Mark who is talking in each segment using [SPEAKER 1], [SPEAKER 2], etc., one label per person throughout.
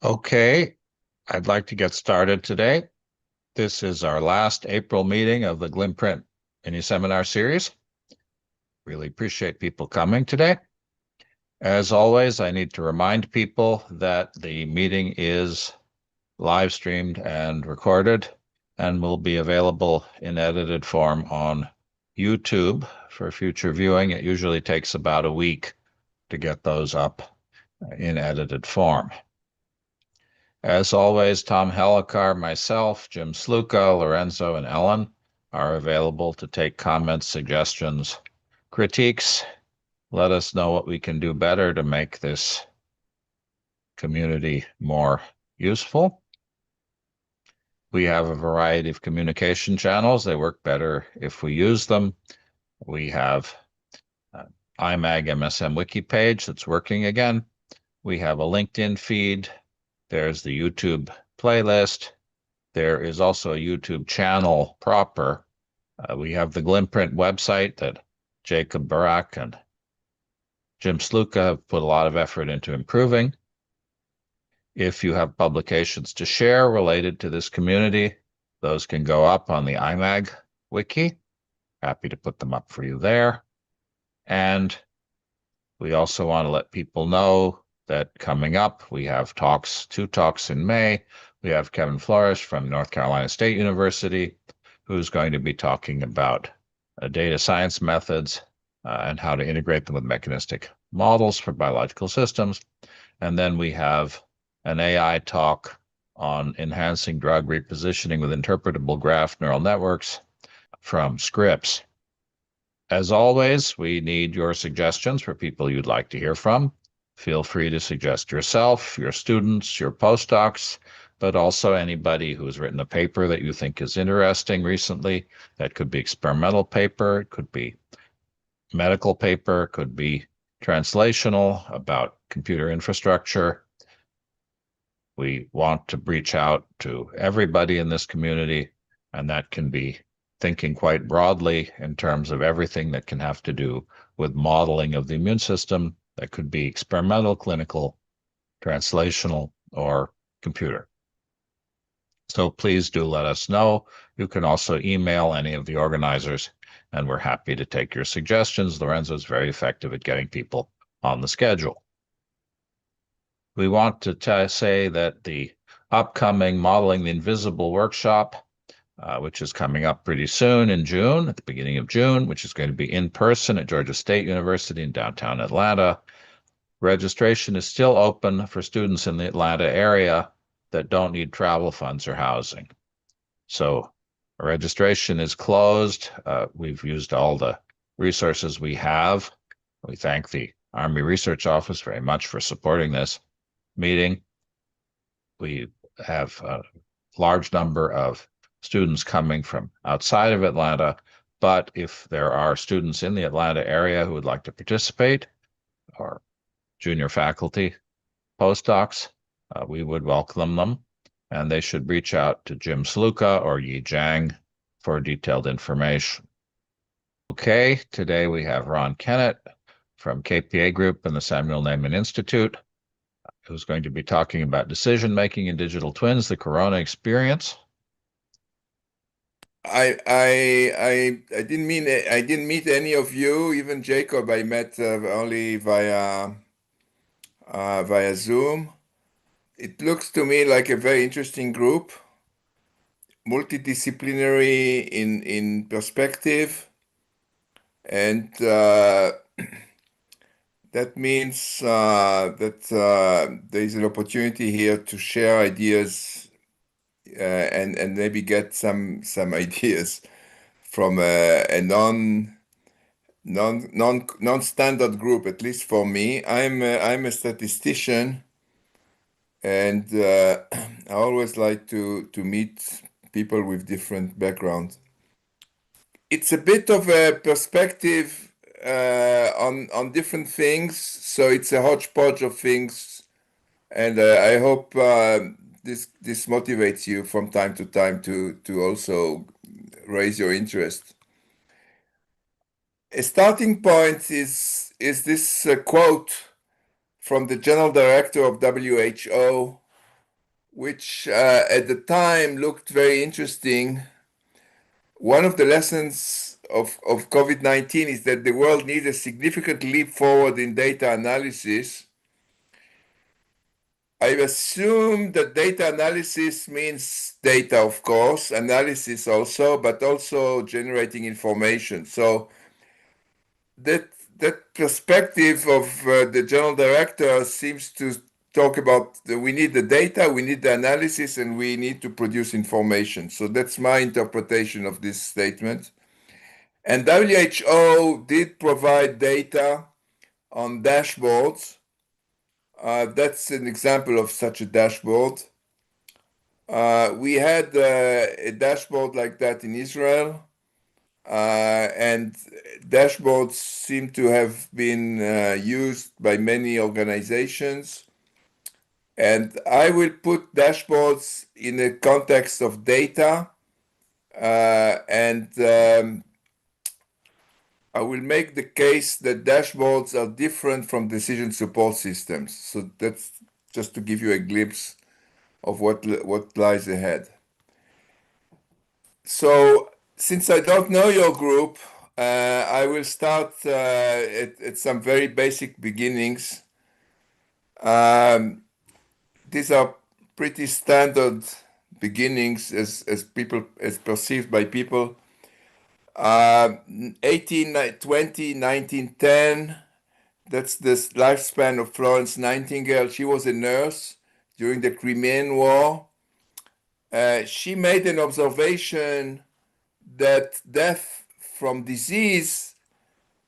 [SPEAKER 1] Okay, I'd like to get started today. This is our last April meeting of the GLIMPRINT mini seminar series. Really appreciate people coming today. As always, I need to remind people that the meeting is live streamed and recorded and will be available in edited form on YouTube for future viewing. It usually takes about a week to get those up in edited form. As always, Tom Helikar, myself, Jim Sluka, Lorenzo, and Ellen are available to take comments, suggestions, critiques. Let us know what we can do better to make this community more useful. We have a variety of communication channels. They work better if we use them. We have IMAG MSM wiki page that's working again. We have a LinkedIn feed. There's the YouTube playlist. There is also a YouTube channel proper. We have the GLIMPRINT website that Jacob Barak and Jim Sluka have put a lot of effort into improving. If you have publications to share related to this community, those can go up on the IMAG wiki. Happy to put them up for you there. And we also want to let people know that coming up, we have two talks in May. We have Kevin Flores from North Carolina State University, who's going to be talking about data science methods and how to integrate them with mechanistic models for biological systems. And then we have an AI talk on enhancing drug repositioning with interpretable graph neural networks from Scripps. As always, we need your suggestions for people you'd like to hear from. Feel free to suggest yourself, your students, your postdocs, but also anybody who's written a paper that you think is interesting recently. That could be experimental paper, it could be medical paper, it could be translational about computer infrastructure. We want to reach out to everybody in this community, and that can be thinking quite broadly in terms of everything that can have to do with modeling of the immune system. That could be experimental, clinical, translational, or computer. So please do let us know. You can also email any of the organizers, and we're happy to take your suggestions. Lorenzo is very effective at getting people on the schedule. We want to say that the upcoming Modeling the Invisible workshop, which is coming up pretty soon in June, at the beginning of June, which is going to be in person at Georgia State University in downtown Atlanta. Registration is still open for students in the Atlanta area that don't need travel funds or housing. So registration is closed. We've used all the resources we have. We thank the Army Research Office very much for supporting this meeting. We have a large number of students coming from outside of Atlanta, but if there are students in the Atlanta area who would like to participate, or junior faculty, postdocs, we would welcome them, and they should reach out to Jim Sluka or Yi Zhang for detailed information. Okay, today we have Ron Kenett from KPA Group and the Samuel Neaman Institute, who's going to be talking about decision-making in digital twins, the Corona experience.
[SPEAKER 2] I didn't meet any of you, even Jacob. I met only via Zoom. It looks to me like a very interesting group, multidisciplinary in perspective, and that means that there is an opportunity here to share ideas and maybe get some ideas from a non-standard group, at least for me. I'm a statistician, and I always like to meet people with different backgrounds. It's a bit of a perspective on different things, so it's a hodgepodge of things, and I hope this motivates you from time to time to also raise your interest. A starting point is this quote from the general director of WHO, which at the time looked very interesting. One of the lessons of COVID-19 is that the world needs a significant leap forward in data analysis. I assume that data analysis means data, of course, analysis also, but also generating information. So that perspective of the general director seems to talk about we need the data, we need the analysis, and we need to produce information. So that's my interpretation of this statement. And WHO did provide data on dashboards. That's an example of such a dashboard. We had a dashboard like that in Israel, and dashboards seem to have been used by many organizations. And I will put dashboards in the context of data, and I will make the case that dashboards are different from decision support systems. So that's just to give you a glimpse of what lies ahead. So since I don't know your group, I will start at some very basic beginnings. These are pretty standard beginnings as perceived by people. 1820, 1910, that's the lifespan of Florence Nightingale. She was a nurse during the Crimean War. She made an observation that death from disease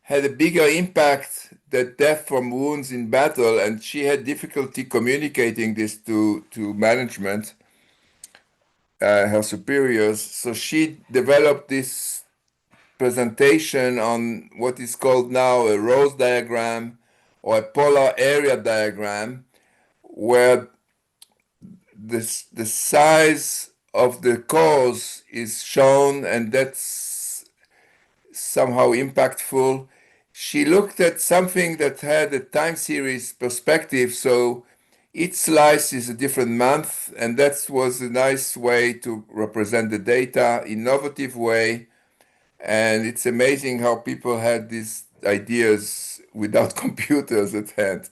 [SPEAKER 2] had a bigger impact than death from wounds in battle, and she had difficulty communicating this to management, her superiors. So she developed this presentation on what is called now a rose diagram or a polar area diagram, where the size of the cause is shown, and that's somehow impactful. She looked at something that had a time series perspective, so each slice is a different month, and that was a nice way to represent the data, innovative way. And it's amazing how people had these ideas without computers at hand.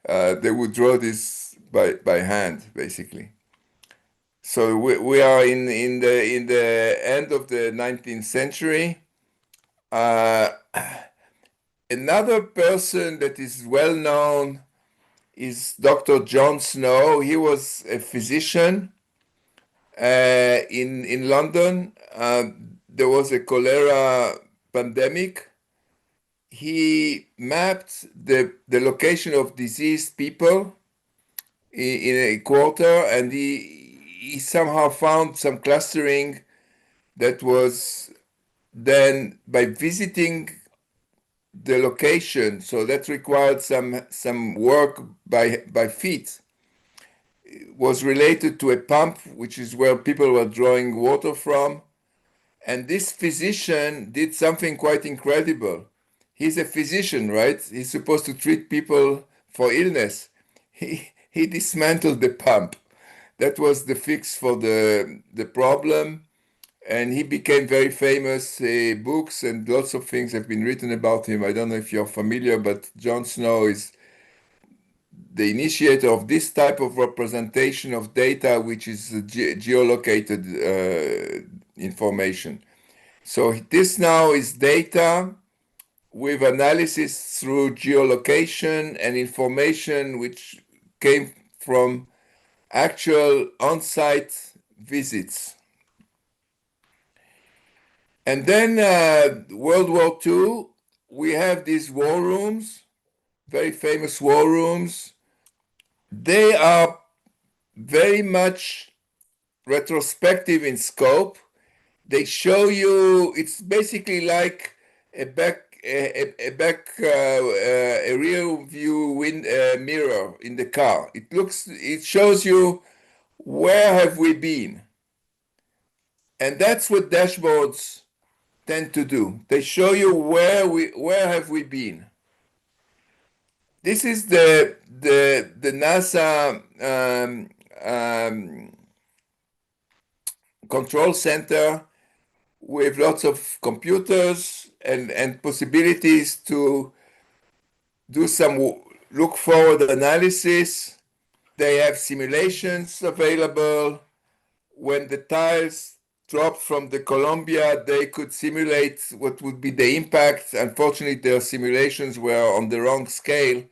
[SPEAKER 2] They would draw this by hand, basically. So we are in the end of the 19th century. Another person that is well known is Dr. John Snow. He was a physician in London. There was a cholera pandemic. He mapped the location of diseased people in a quarter, and he somehow found some clustering that was then by visiting the location. So that required some work by feet. It was related to a pump, which is where people were drawing water from. And this physician did something quite incredible. He's a physician, right? He's supposed to treat people for illness. He dismantled the pump. That was the fix for the problem. And he became very famous. Books and lots of things have been written about him. I don't know if you're familiar, but John Snow is the initiator of this type of representation of data, which is geolocated information. So this now is data with analysis through geolocation and information which came from actual on-site visits. And then World War II, we have these war rooms, very famous war rooms. They are very much retrospective in scope. They show you, it's basically like a rear view mirror in the car. It shows you where have we been. And that's what dashboards tend to do. They show you where have we been. This is the NASA control center with lots of computers and possibilities to do some look forward analysis. They have simulations available. When the tiles dropped from the Columbia, they could simulate what would be the impact. Unfortunately, their simulations were on the wrong scale.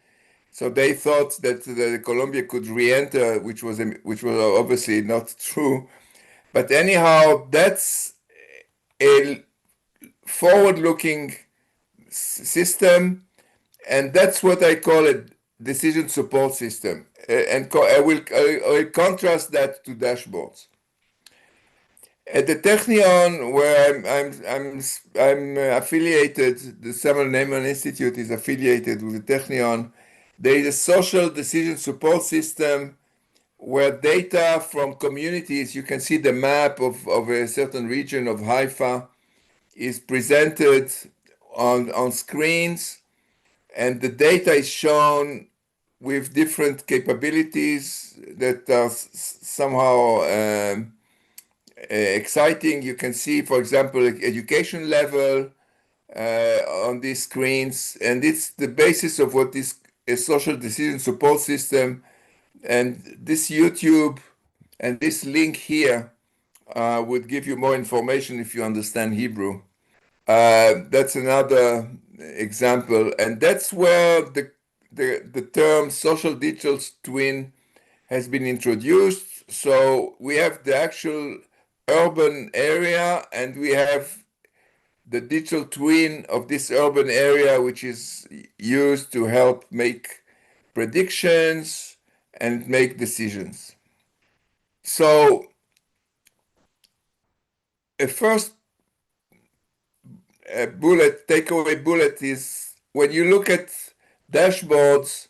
[SPEAKER 2] So they thought that the Columbia could re-enter, which was obviously not true. But anyhow, that's a forward-looking system, and that's what I call a decision support system. And I will contrast that to dashboards. At the Technion, where I'm affiliated, the Samuel Neaman Institute is affiliated with the Technion. There is a social decision support system where data from communities, you can see the map of a certain region of Haifa, is presented on screens, and the data is shown with different capabilities that are somehow exciting. You can see, for example, education level on these screens, and it's the basis of what is a social decision support system. And this YouTube and this link here would give you more information if you understand Hebrew. That's another example, and that's where the term social digital twin has been introduced. So we have the actual urban area, and we have the digital twin of this urban area, which is used to help make predictions and make decisions. So a first takeaway bullet is when you look at dashboards,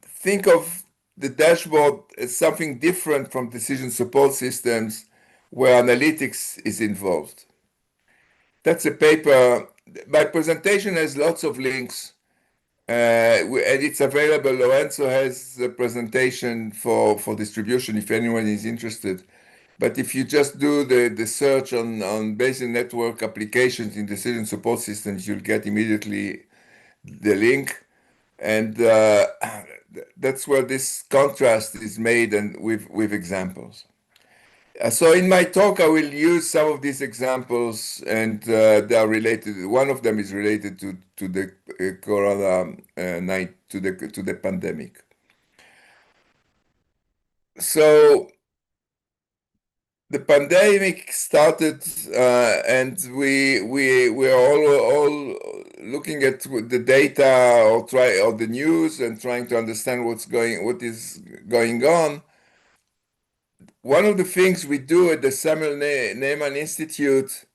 [SPEAKER 2] think of the dashboard as something different from decision support systems where analytics is involved. That's a paper. My presentation has lots of links, and it's available. Lorenzo has a presentation for distribution if anyone is interested. But if you just do the search on Bayesian network applications in decision support systems, you'll get immediately the link. And that's where this contrast is made and with examples. So in my talk, I will use some of these examples, and they are related. One of them is related to the corona to the pandemic. So the pandemic started, and we are all looking at the data or the news and trying to understand what is going on. One of the things we do at the Samuel Neaman Institute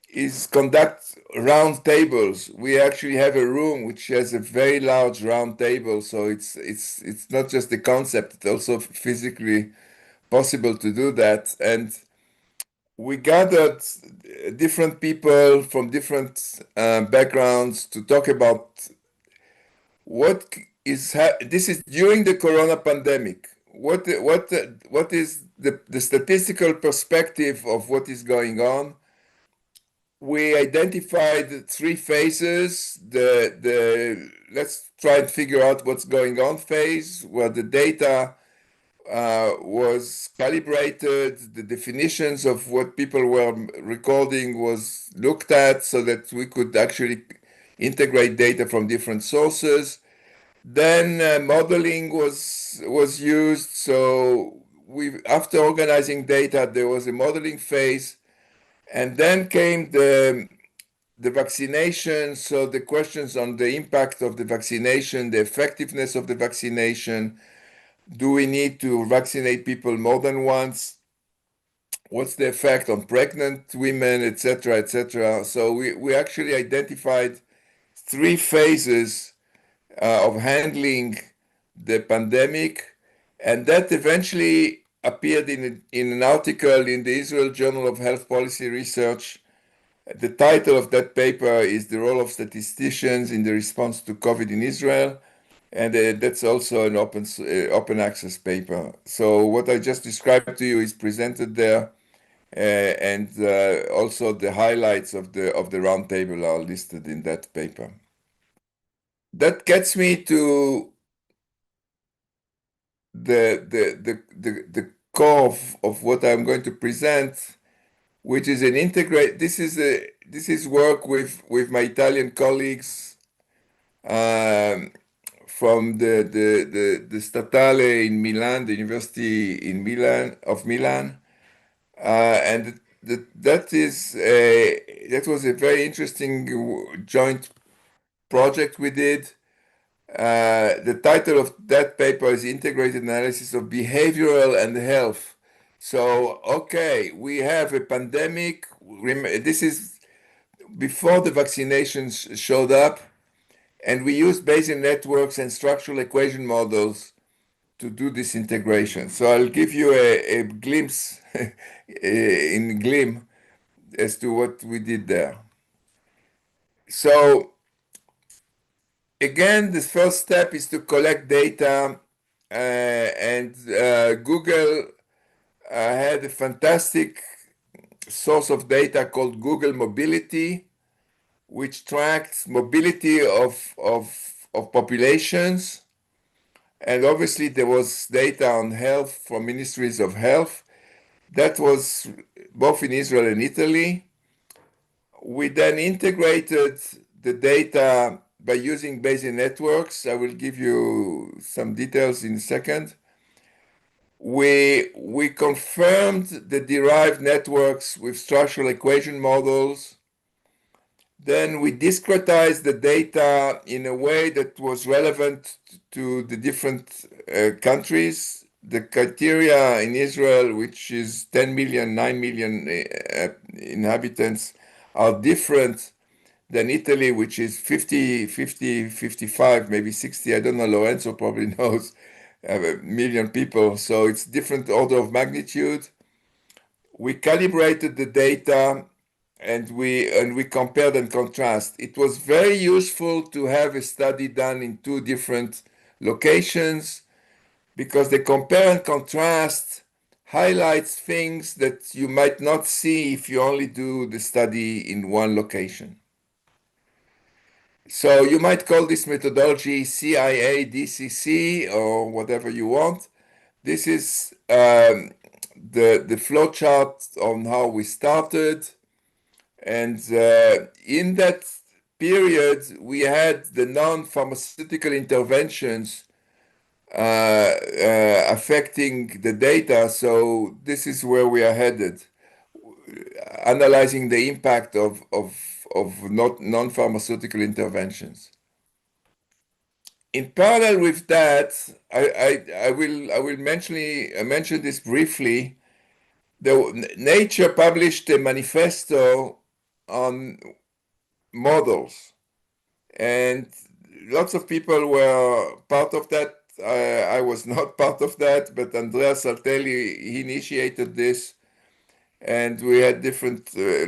[SPEAKER 2] is conduct round tables. We actually have a room which has a very large round table, so it's not just the concept; it's also physically possible to do that. And we gathered different people from different backgrounds to talk about this is during the corona pandemic. What is the statistical perspective of what is going on? We identified three phases. The let's try and figure out what's going on phase, where the data was calibrated, the definitions of what people were recording was looked at so that we could actually integrate data from different sources. Then modeling was used. So after organizing data, there was a modeling phase, and then came the vaccination. So the questions on the impact of the vaccination, the effectiveness of the vaccination. Do we need to vaccinate people more than once? What's the effect on pregnant women, etc., etc.? So we actually identified three phases of handling the pandemic, and that eventually appeared in an article in the Israel Journal of Health Policy Research. The title of that paper is "The Role of Statisticians in the Response to COVID in Israel." and that's also an open access paper. So what I just described to you is presented there, and also the highlights of the roundtable are listed in that paper. That gets me to the core of what I'm going to present, which is an integrate. This is work with my Italian colleagues, from the Statale in Milan, the University in Milan, and that was a very interesting joint project we did. The title of that paper is Integrated Analysis of Behavioral and Health. So, okay, we have a pandemic. This is before the vaccinations showed up, and we used Bayesian networks and structural equation models to do this integration. So I'll give you a glimpse in GLIM as to what we did there. So again, the first step is to collect data, and Google had a fantastic source of data called Google Mobility, which tracks mobility of populations. And obviously there was data on health from ministries of health. That was both in Israel and Italy. We then integrated the data by using Bayesian networks. I will give you some details in a second. We confirmed the derived networks with structural equation models. Then we discretized the data in a way that was relevant to the different countries. The criteria in Israel, which is 10 million, 9 million inhabitants, are different than Italy, which is 50, 50, 55, maybe 60. I don't know, Lorenzo probably knows, a million people. So it's different order of magnitude. We calibrated the data, and we compared and contrast. It was very useful to have a study done in two different locations, because the compare and contrast highlights things that you might not see if you only do the study in one location. So you might call this methodology CIA DCC or whatever you want. This is the flow chart on how we started. And in that period, we had the non-pharmaceutical interventions affecting the data. So this is where we are headed, analyzing the impact of non-pharmaceutical interventions. In parallel with that, I will mention this briefly. Nature published a manifesto on models, and lots of people were part of that. I was not part of that, but Andrea Saltelli, he initiated this, and we had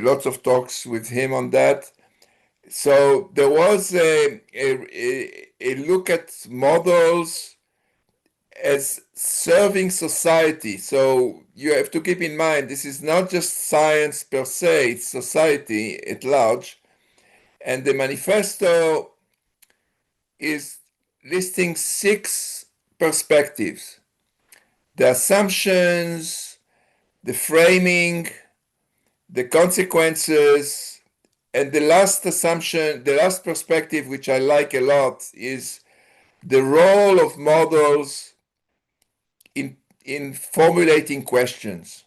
[SPEAKER 2] lots of talks with him on that. So there was a look at models as serving society. So you have to keep in mind, this is not just science per se, it's society at large. And the manifesto is listing 6 perspectives: the assumptions, the framing, the consequences, and the last assumption, the last perspective, which I like a lot, is the role of models in formulating questions.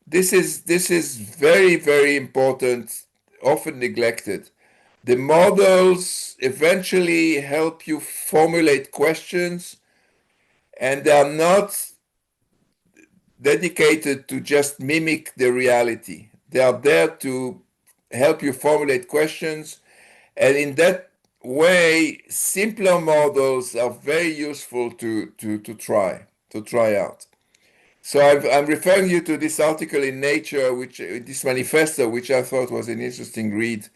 [SPEAKER 2] This is very, very important, often neglected. The models eventually help you formulate questions, and they are not dedicated to just mimic the reality. They are there to help you formulate questions, and in that way, simpler models are very useful to try out. So I'm referring you to this article in Nature, this manifesto, which I thought was an interesting read.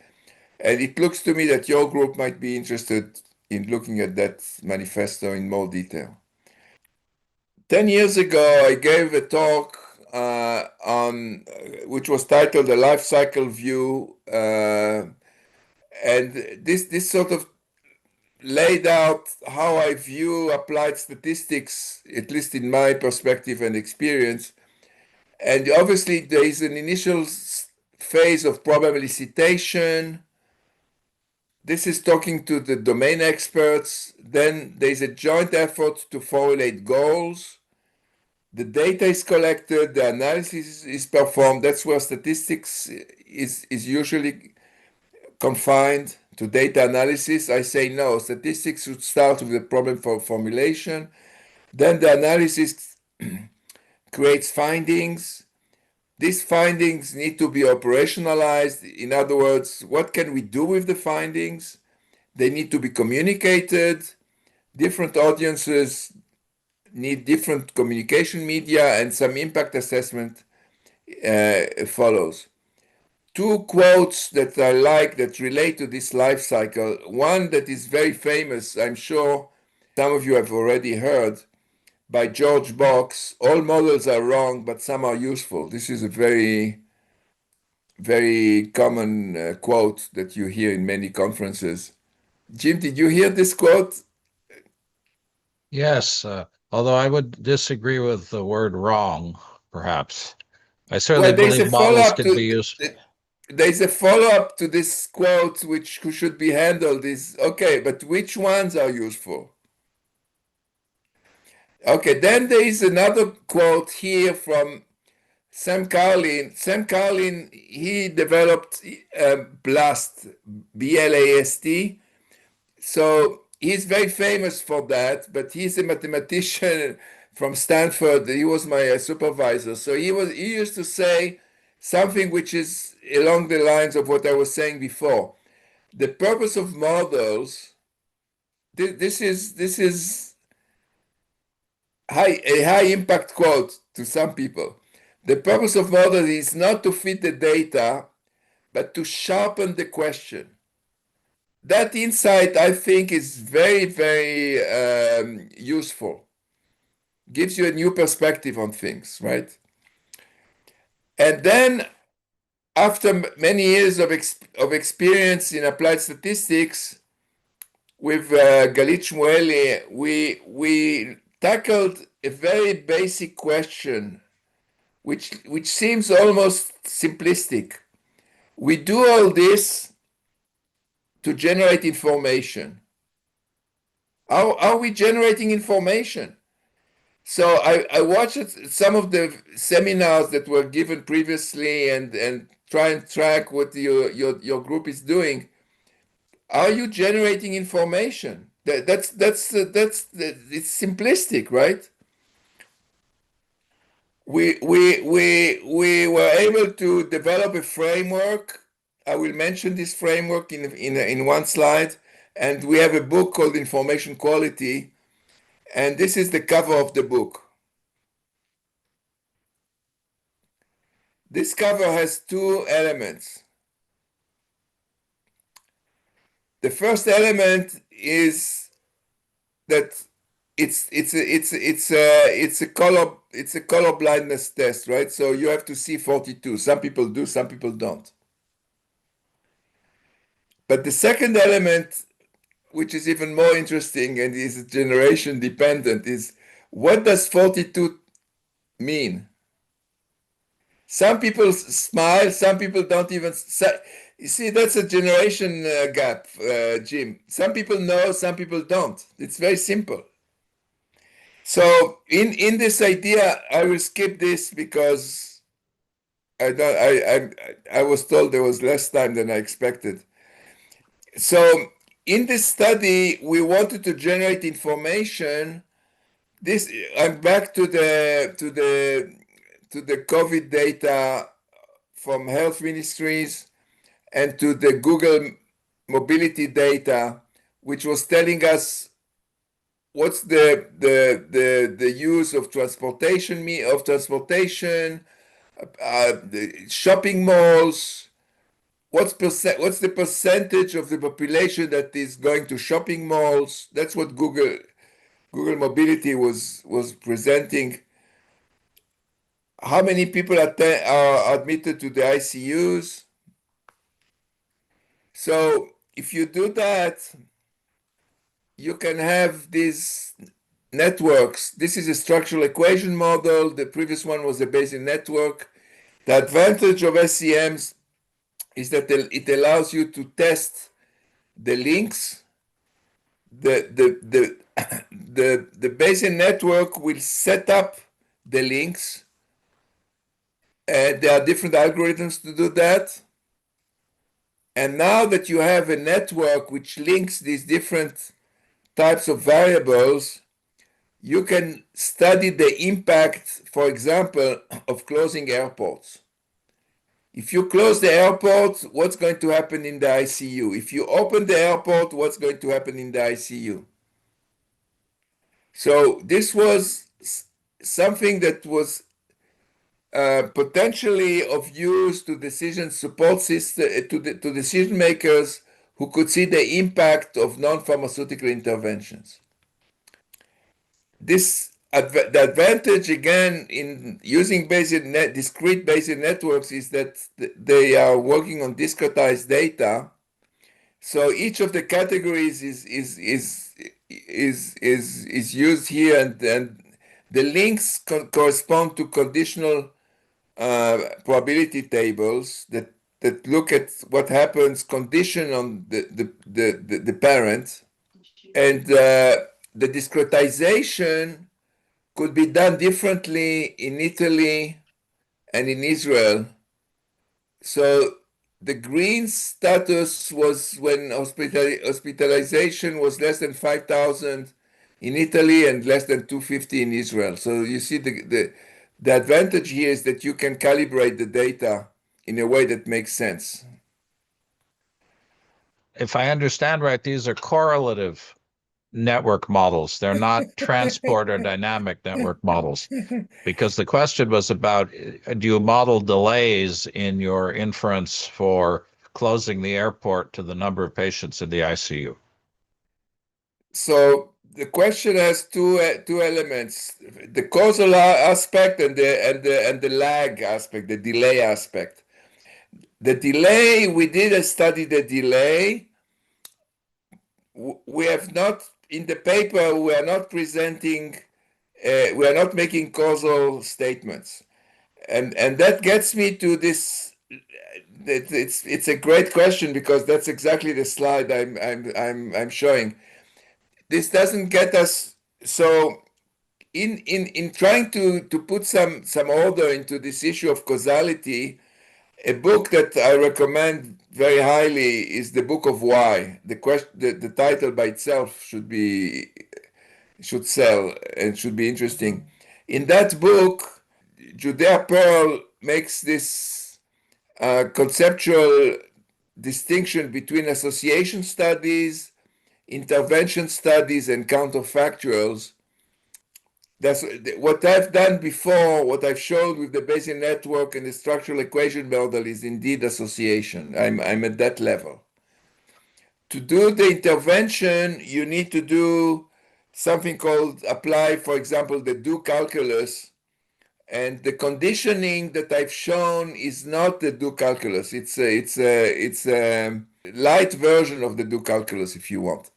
[SPEAKER 2] And it looks to me that your group might be interested in looking at that manifesto in more detail. 10 years ago, I gave a talk on which was titled "The Life Cycle View," and this sort of laid out how I view applied statistics, at least in my perspective and experience. And obviously, there is an initial phase of problem elicitation. This is talking to the domain experts. Then there's a joint effort to formulate goals. The data is collected, the analysis is performed. That's where statistics is usually confined to data analysis. I say no, statistics should start with the problem for formulation. Then the analysis creates findings. These findings need to be operationalized. In other words, what can we do with the findings? They need to be communicated. Different audiences need different communication media, and some impact assessment follows. Two quotes that I like that relate to this life cycle. One that is very famous, I'm sure some of you have already heard, by George Box: "All models are wrong, but some are useful." This is a very, very common quote that you hear in many conferences. Jim, did you hear this quote?
[SPEAKER 1] Yes, although I would disagree with the word wrong, perhaps. I certainly
[SPEAKER 2] Well, there's a
[SPEAKER 1] believe models
[SPEAKER 2] follow-up
[SPEAKER 1] can be
[SPEAKER 2] to
[SPEAKER 1] used.
[SPEAKER 2] there's a follow-up to this quote which should be handled is okay, but which ones are useful? Okay, then there is another quote here from Sam Carlin. Sam Carlin, he developed BLAST, B-L-A-S-T. So he's very famous for that, but he's a mathematician from Stanford. He was my supervisor. So he used to say something which is along the lines of what I was saying before. The purpose of models, this is a high impact quote to some people. The purpose of models is not to fit the data, but to sharpen the question. That insight, I think, is very, very useful. Gives you a new perspective on things, right? And then, after many years of experience in applied statistics with Galit Shmueli, we tackled a very basic question, which seems almost simplistic. We do all this to generate information. How are we generating information? So I watched some of the seminars that were given previously and try and track what your group is doing. Are you generating information? That's it's simplistic, right? We were able to develop a framework. I will mention this framework in one slide, and we have a book called Information Quality, and this is the cover of the book. This cover has two elements. The first element is that it's a color blindness test, right? So you have to see 42. Some people do, some people don't. But the second element, which is even more interesting and is generation dependent, is what does 42 mean? Some people smile, some people don't even. You see, that's a generation gap, Jim. Some people know, some people don't. It's very simple. So in this idea, I will skip this because I was told there was less time than I expected. So in this study, we wanted to generate information. This I'm back to the COVID data from health ministries and to the Google mobility data, which was telling us what's the use of transportation, the shopping malls, what's the percentage of the population that is going to shopping malls? That's what Google Mobility was presenting. How many people are admitted to the ICUs? So if you do that, you can have these networks. This is a structural equation model. The previous one was a Bayesian network. The advantage of SEMs is that it allows you to test the links. The Bayesian network will set up the links. There are different algorithms to do that. And now that you have a network which links these different types of variables, you can study the impact, for example, of closing airports. If you close the airport, what's going to happen in the ICU? If you open the airport, what's going to happen in the ICU? So this was something that was potentially of use to decision support system, to decision makers who could see the impact of non-pharmaceutical interventions. The advantage again in using discrete Bayesian networks is that they are working on discretized data. So each of the categories is used here, and the links correspond to conditional probability tables that look at what happens condition on the parent, and the discretization could be done differently in Italy and in Israel. So the green status was when hospitalization was less than 5,000 in Italy and less than 250 in Israel. So you see the advantage here is that you can calibrate the data in a way that makes sense.
[SPEAKER 1] If I understand right, these are correlative network models. They're not transport or dynamic network models. Because the question was about, do you model delays in your inference for closing the airport to the number of patients in the ICU?
[SPEAKER 2] So the question has two elements: the causal aspect and the lag aspect, the delay aspect. The delay, we did study the delay. We have not, in the paper, we are not presenting, we are not making causal statements. And that gets me to this. It's a great question because that's exactly the slide I'm showing. This doesn't get us. So in trying to put some order into this issue of causality, a book that I recommend very highly is the Book of Why. The title by itself should sell and should be interesting. In that book, Judea Pearl makes this conceptual distinction between association studies, intervention studies, and counterfactuals. That's what I've done before. What I've showed with the Bayesian network and the structural equation model is indeed association. I'm at that level. To do the intervention, you need to do something called apply, for example, the do calculus. And the conditioning that I've shown is not the do calculus. It's a light version of the do calculus, if you want.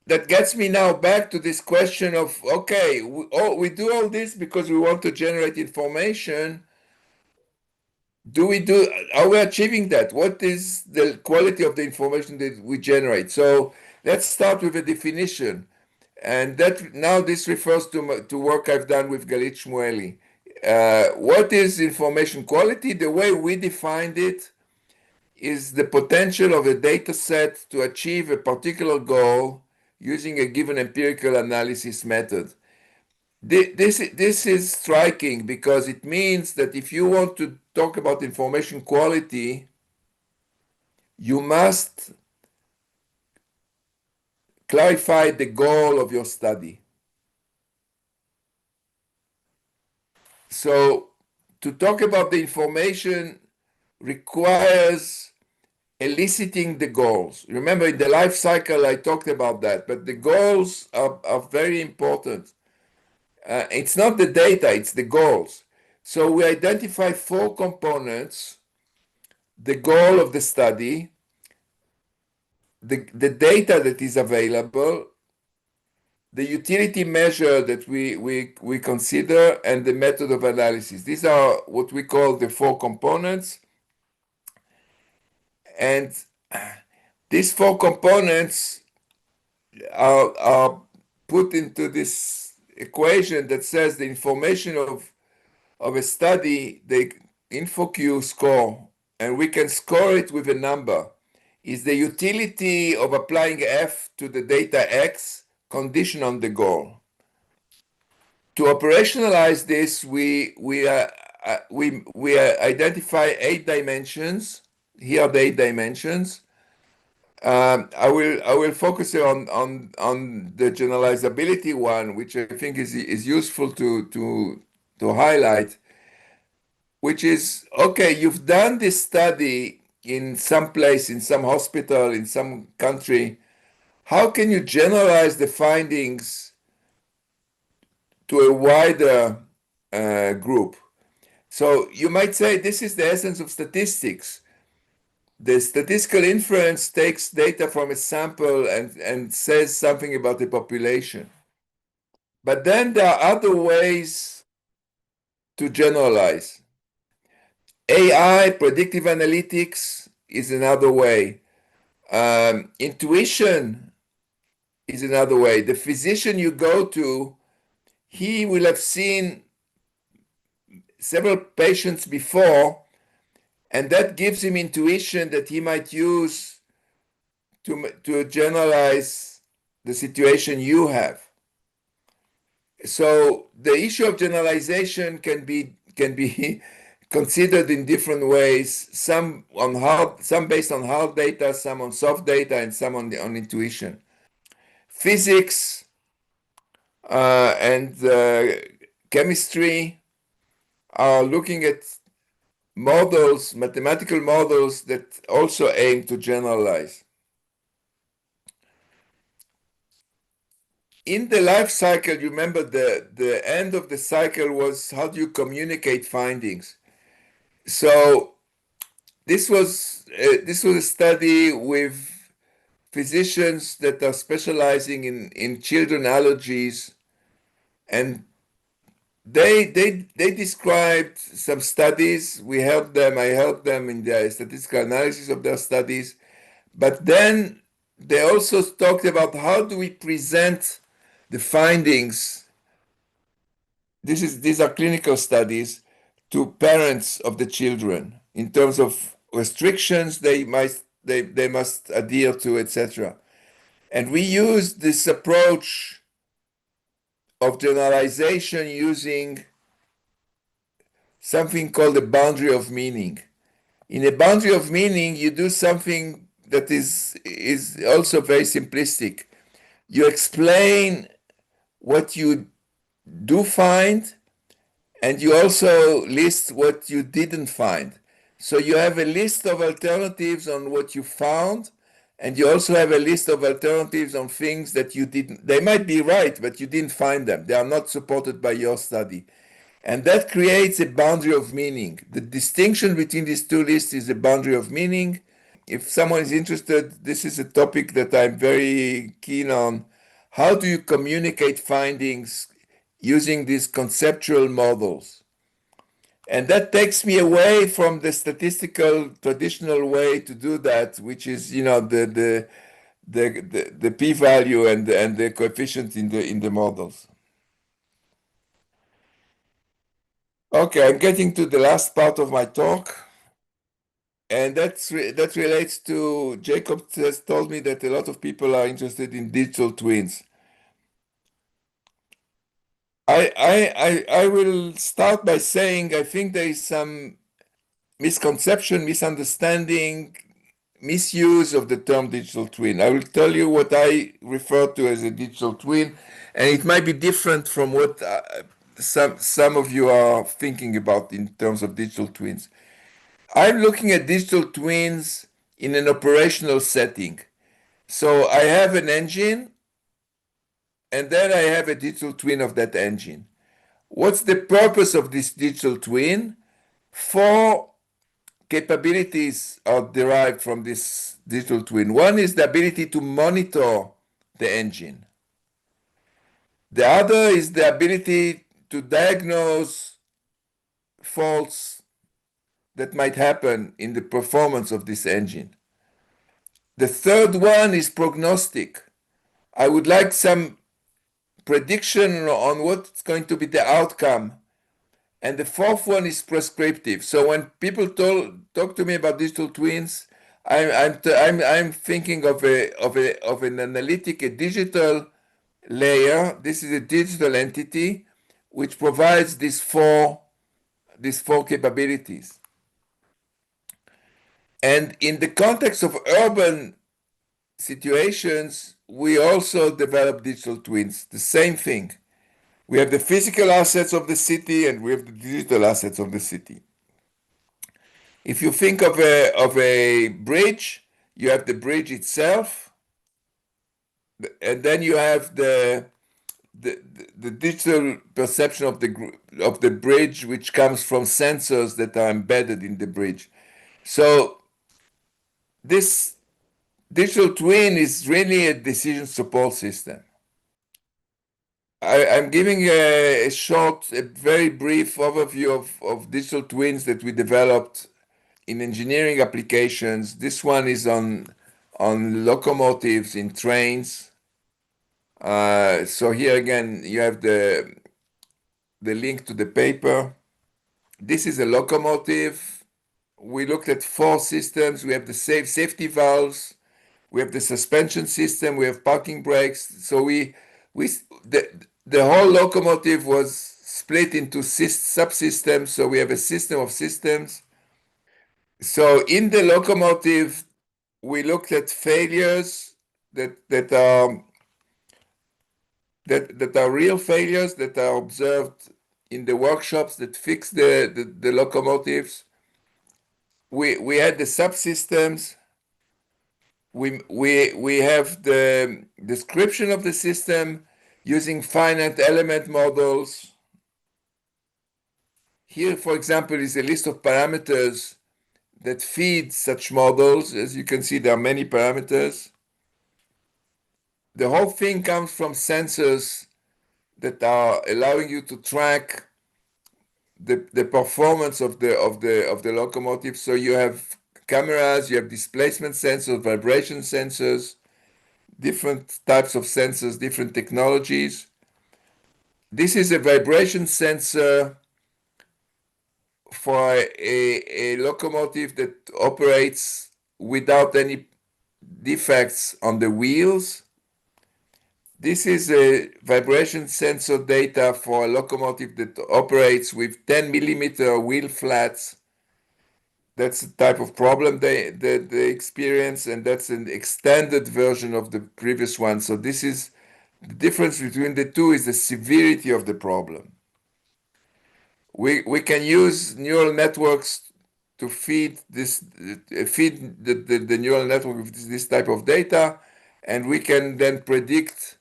[SPEAKER 2] That gets me now back to this question of, okay, we do all this because we want to generate information. Are we achieving that? What is the quality of the information that we generate? So let's start with a definition. And that now this refers to work I've done with Galit Shmueli. What is information quality? The way we defined it is the potential of a data set to achieve a particular goal using a given empirical analysis method. This is striking because it means that if you want to talk about information quality, you must clarify the goal of your study. So to talk about the information requires eliciting the goals. Remember, in the life cycle, I talked about that, but the goals are very important. It's not the data, it's the goals. So we identify four components: the goal of the study, the data that is available, the utility measure that we consider, and the method of analysis. These are what we call the four components. And these four components are put into this equation that says the information of a study, the InfoQ score, and we can score it with a number, is the utility of applying F to the data X condition on the goal. To operationalize this, we identify 8 dimensions. Here are the 8 dimensions. I will focus on the generalizability one, which I think is useful to highlight, which is, okay, you've done this study in some place, in some hospital, in some country. How can you generalize the findings to a wider group? So you might say this is the essence of statistics. The statistical inference takes data from a sample and says something about the population. But then there are other ways to generalize. AI, predictive analytics, is another way. Intuition is another way. The physician you go to, he will have seen several patients before, and that gives him intuition that he might use to generalize the situation you have. So the issue of generalization can be considered in different ways. Some based on hard data, some on soft data, and some on intuition. Physics and chemistry are looking at models, mathematical models that also aim to generalize. In the life cycle, you remember the end of the cycle was how do you communicate findings? So this was a study with physicians that are specializing in children allergies, and they described some studies. I helped them in the statistical analysis of their studies, but then they also talked about how do we present the findings. These are clinical studies to parents of the children in terms of restrictions they must adhere to, etc. And we use this approach of generalization using something called a boundary of meaning. In a boundary of meaning, you do something that is also very simplistic. You explain what you do find, and you also list what you didn't find. So you have a list of alternatives on what you found, and you also have a list of alternatives on things that you didn't. They might be right, but you didn't find them. They are not supported by your study. And that creates a boundary of meaning. The distinction between these two lists is a boundary of meaning. If someone is interested, this is a topic that I'm very keen on. How do you communicate findings using these conceptual models? And that takes me away from the statistical traditional way to do that, which is, the p-value and the coefficient in the models. Okay, I'm getting to the last part of my talk, and that relates to Jacob has told me that a lot of people are interested in digital twins. I will start by saying I think there is some misconception, misunderstanding, misuse of the term digital twin. I will tell you what I refer to as a digital twin, and it might be different from what some of you are thinking about in terms of digital twins. I'm looking at digital twins in an operational setting. So I have an engine, and then I have a digital twin of that engine. What's the purpose of this digital twin? Four capabilities are derived from this digital twin. One is the ability to monitor the engine. The other is the ability to diagnose faults that might happen in the performance of this engine. The third one is prognostic. I would like some prediction on what's going to be the outcome. And the fourth one is prescriptive. So when people talk to me about digital twins, I'm thinking of an analytic, a digital layer. This is a digital entity which provides these four capabilities. And in the context of urban situations, we also develop digital twins. The same thing. We have the physical assets of the city and we have the digital assets of the city. If you think of a bridge, you have the bridge itself, and then you have the digital perception of the bridge, which comes from sensors that are embedded in the bridge. So this digital twin is really a decision support system. I'm giving a very brief overview of digital twins that we developed in engineering applications. This one is on locomotives in trains. So here again, you have the link to the paper. This is a locomotive. We looked at four systems. We have the safety valves. We have the suspension system. We have parking brakes. So the whole locomotive was split into subsystems. So we have a system of systems. So in the locomotive, we looked at failures that are real failures that are observed in the workshops that fix the locomotives. We had the subsystems. We have the description of the system using finite element models. Here, for example, is a list of parameters that feed such models. As you can see, there are many parameters. The whole thing comes from sensors that are allowing you to track the performance of the locomotive. So you have cameras, you have displacement sensors, vibration sensors, different types of sensors, different technologies. This is a vibration sensor for a locomotive that operates without any defects on the wheels. This is a vibration sensor data for a locomotive that operates with 10 millimeter wheel flats. That's the type of problem they experience, and that's an extended version of the previous one. So this is the difference between the two is the severity of the problem. We can use neural networks to feed the neural network with this type of data, and we can then predict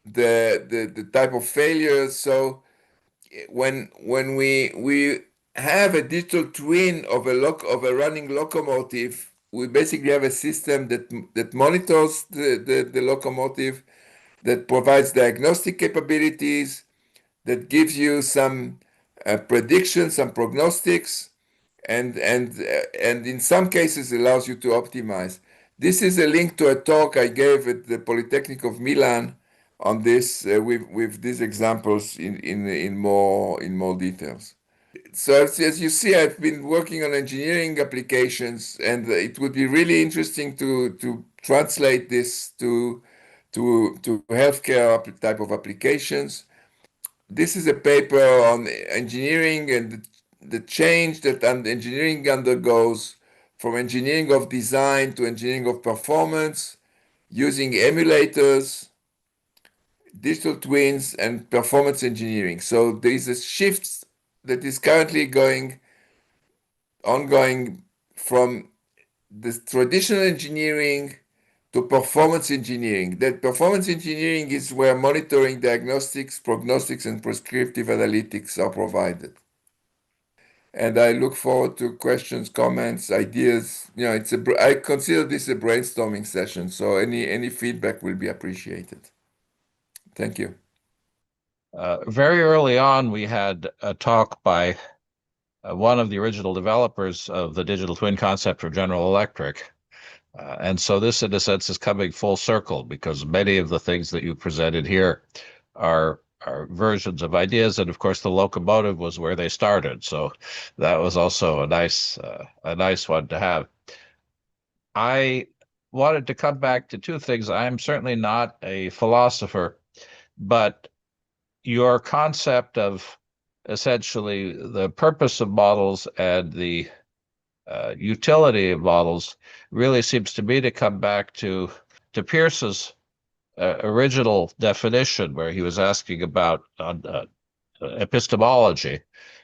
[SPEAKER 2] the type of failures. So when we have a digital twin of a running locomotive, we basically have a system that monitors the locomotive, that provides diagnostic capabilities, that gives you some predictions, some prognostics, and in some cases allows you to optimize. This is a link to a talk I gave at the Polytechnic of Milan on this with these examples in more details. So as you see, I've been working on engineering applications, and it would be really interesting to translate this to healthcare type of applications. This is a paper on engineering and the change that engineering undergoes from engineering of design to engineering of performance using emulators, digital twins, and performance engineering. So there is a shift that is currently going ongoing from the traditional engineering to performance engineering. That performance engineering is where monitoring, diagnostics, prognostics, and prescriptive analytics are provided. And I look forward to questions, comments, ideas. I consider this a brainstorming session, so any feedback will be appreciated. Thank you.
[SPEAKER 1] Very early on, we had a talk by one of the original developers of the digital twin concept for General Electric. And so this, in a sense, is coming full circle because many of the things that you presented here are versions of ideas, and of course, the locomotive was where they started. So that was also a nice one to have. I wanted to come back to two things. I'm certainly not a philosopher, but your concept of essentially the purpose of models and the utility of models really seems to me to come back to Peirce's original definition, where he was asking about epistemology,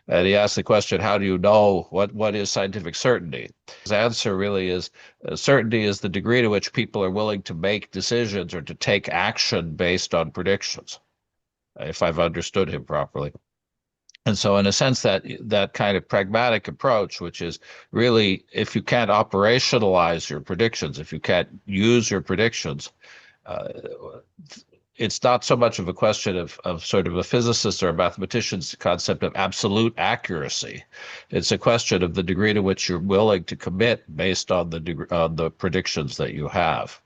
[SPEAKER 1] and he asked the question, "How do you know what is scientific certainty?" His answer really is, certainty is the degree to which people are willing to make decisions or to take action based on predictions, if I've understood him properly. And so, in a sense, that kind of pragmatic approach, which is really, if you can't operationalize your predictions, if you can't use your predictions, uh, it's not so much of a question of sort of a physicist or a mathematician's concept of absolute accuracy. It's a question of the degree to which you're willing to commit based on the predictions that you have.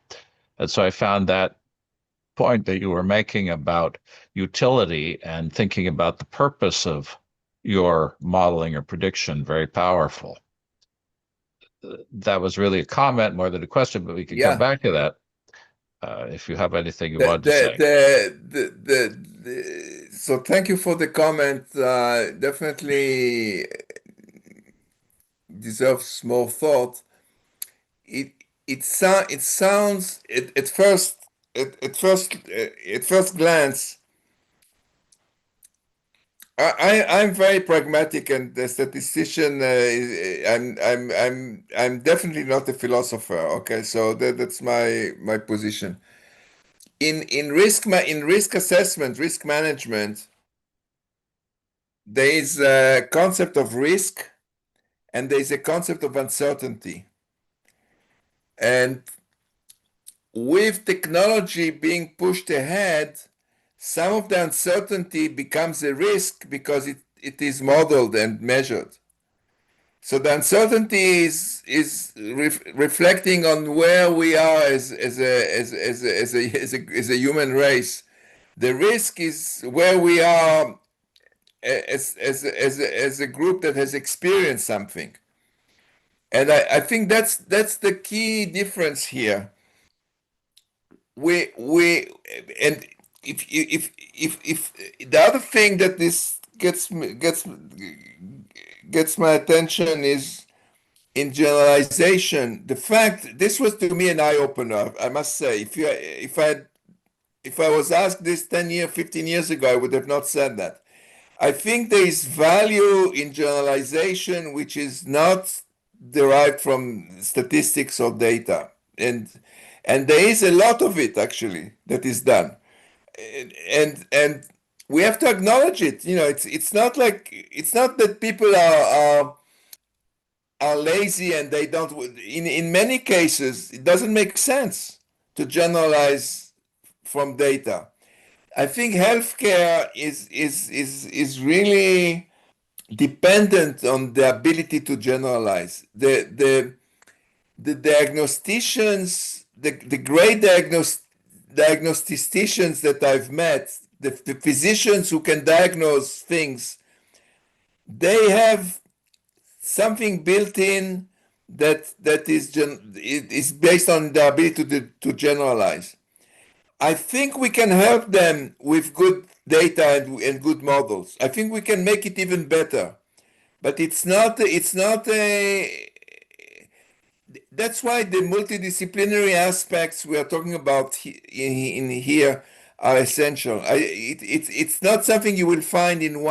[SPEAKER 1] And so I found that point that you were making about utility and thinking about the purpose of your modeling or prediction very powerful. That was really a comment more than a question, but we can come back to that if you have anything you want to say.
[SPEAKER 2] So thank you for the comment. Definitely deserves more thought. It it sounds at first glance. I'm very pragmatic and a statistician. I'm definitely not a philosopher. Okay, so that's my position. In risk assessment, risk management, there is a concept of risk and there is a concept of uncertainty. And with technology being pushed ahead, some of the uncertainty becomes a risk because it is modeled and measured. So the uncertainty is reflecting on where we are as a human race. The risk is where we are as a group that has experienced something. And I think that's the key difference here. We and if the other thing that this gets my attention is in generalization. The fact this was to me an eye opener. I must say, if I was asked this 10 years, 15 years ago, I would have not said that. I think there is value in generalization which is not derived from statistics or data. And there is a lot of it actually that is done. And we have to acknowledge it. It's not that people are lazy and they don't. In many cases, it doesn't make sense to generalize from data. I think healthcare is really dependent on the ability to generalize. The diagnosticians, the great diagnosticians that I've met, the physicians who can diagnose things, they have something built in that is based on the ability to generalize. I think we can help them with good data and good models. I think we can make it even better. But it's not a that's why the multidisciplinary aspects we are talking about in here are essential. It's not something you will find in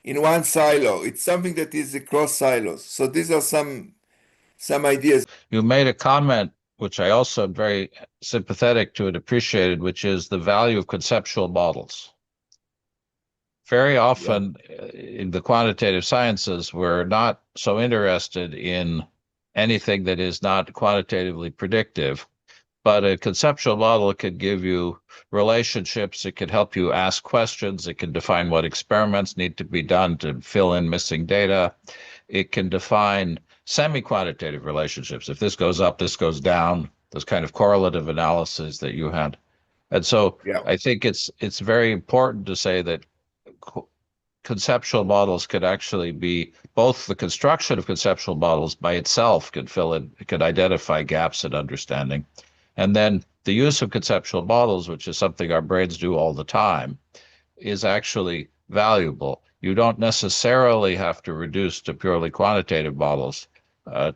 [SPEAKER 2] in one silo. It's something that is across silos. So these are some ideas.
[SPEAKER 1] You made a comment, which I also am very sympathetic to and appreciated, which is the value of conceptual models. Very often in the quantitative sciences, we're not so interested in anything that is not quantitatively predictive, but a conceptual model could give you relationships. It could help you ask questions. It can define what experiments need to be done to fill in missing data. It can define semi-quantitative relationships. If this goes up, this goes down, those kind of correlative analysis that you had. And so
[SPEAKER 2] Yeah.
[SPEAKER 1] I think it's very important to say that conceptual models could actually be both the construction of conceptual models by itself could fill in, could identify gaps in understanding. And then the use of conceptual models, which is something our brains do all the time, is actually valuable. You don't necessarily have to reduce to purely quantitative models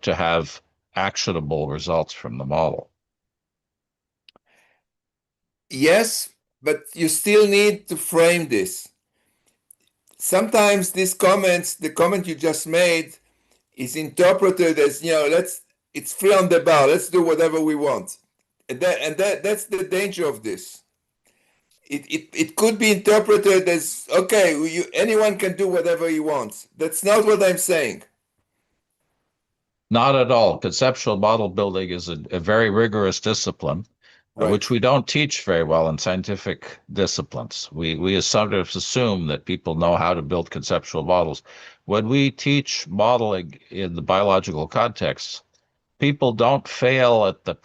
[SPEAKER 1] to have actionable results from the model.
[SPEAKER 2] Yes, but you still need to frame this. Sometimes these comments, the comment you just made, is interpreted as, it's free on the bar. Let's do whatever we want. And that's the danger of this. It could be interpreted as, okay, anyone can do whatever he wants. That's not what I'm saying.
[SPEAKER 1] Not at all. Conceptual model building is a very rigorous discipline,
[SPEAKER 2] Right.
[SPEAKER 1] which we don't teach very well in scientific disciplines. We sort of assume that people know how to build conceptual models. When we teach modeling in the biological context, people don't fail at the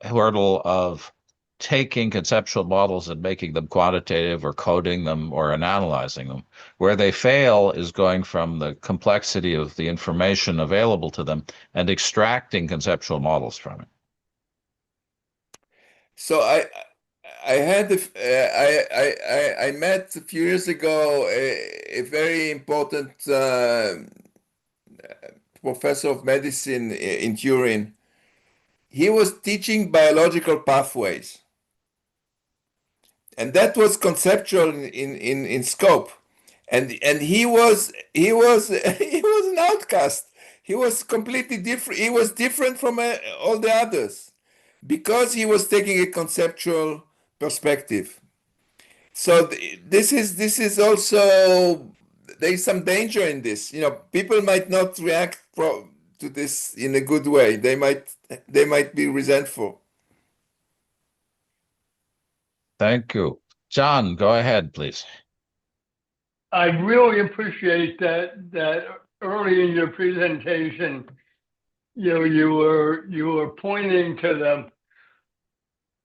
[SPEAKER 1] hurdle of taking conceptual models and making them quantitative or coding them or analyzing them. Where they fail is going from the complexity of the information available to them and extracting conceptual models from it.
[SPEAKER 2] So I had I met a few years ago a very important professor of medicine in Turin. He was teaching biological pathways, and that was conceptual in scope. And he was he was he was an outcast. He was completely different. He was different from all the others because he was taking a conceptual perspective. So this is also, there is some danger in this. People might not react to this in a good way. They might be resentful.
[SPEAKER 1] Thank you. John, go ahead, please.
[SPEAKER 3] I really appreciate that early in your presentation, you were pointing to the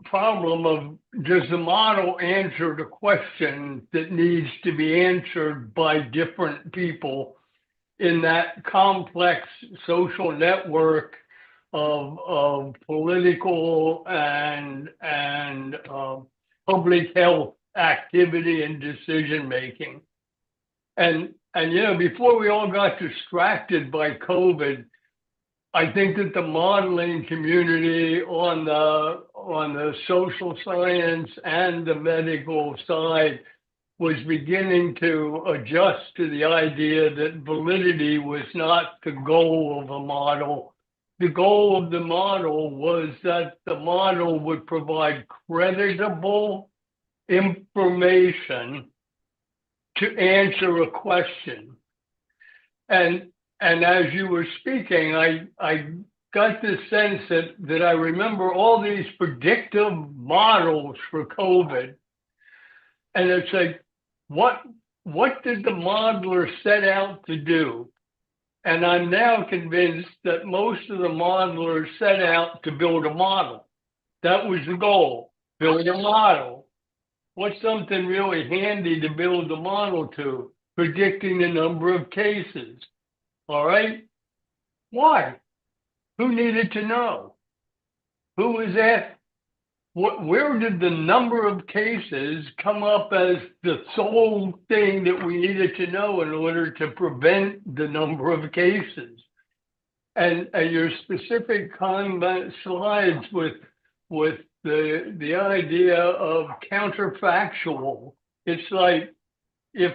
[SPEAKER 3] problem of, does the model answer the question that needs to be answered by different people in that complex social network of political and public health activity and decision making. And before we all got distracted by COVID, I think that the modeling community on the social science and the medical side was beginning to adjust to the idea that validity was not the goal of a model. The goal of the model was that the model would provide creditable information to answer a question. And as you were speaking, I got this sense that I remember all these predictive models for COVID. And it's like, what did the modeler set out to do? And I'm now convinced that most of the modelers set out to build a model. That was the goal, build a model. What's something really handy to build a model to? Predicting the number of cases. All right? Why? Who needed to know? Who was that? Where did the number of cases come up as the sole thing that we needed to know in order to prevent the number of cases? And your specific slides with the idea of counterfactual, it's like if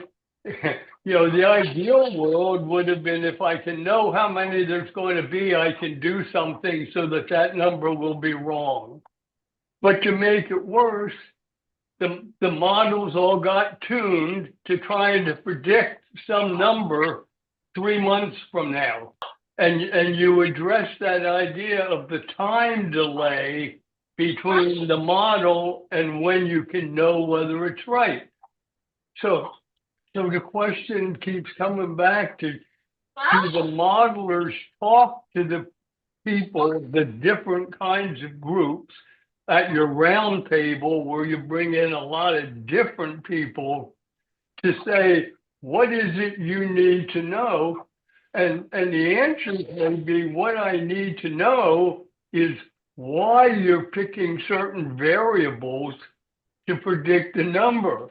[SPEAKER 3] the ideal world would have been if I can know how many there's going to be, I can do something so that that number will be wrong. But to make it worse, the models all got tuned to trying to predict some number 3 months from now. And you address that idea of the time delay between the model and when you can know whether it's right. So the question keeps coming back to, do the modelers talk to the people, the different kinds of groups at your round table where you bring in a lot of different people to say, what is it you need to know? And the answer may be, what I need to know is why you're picking certain variables to predict the number.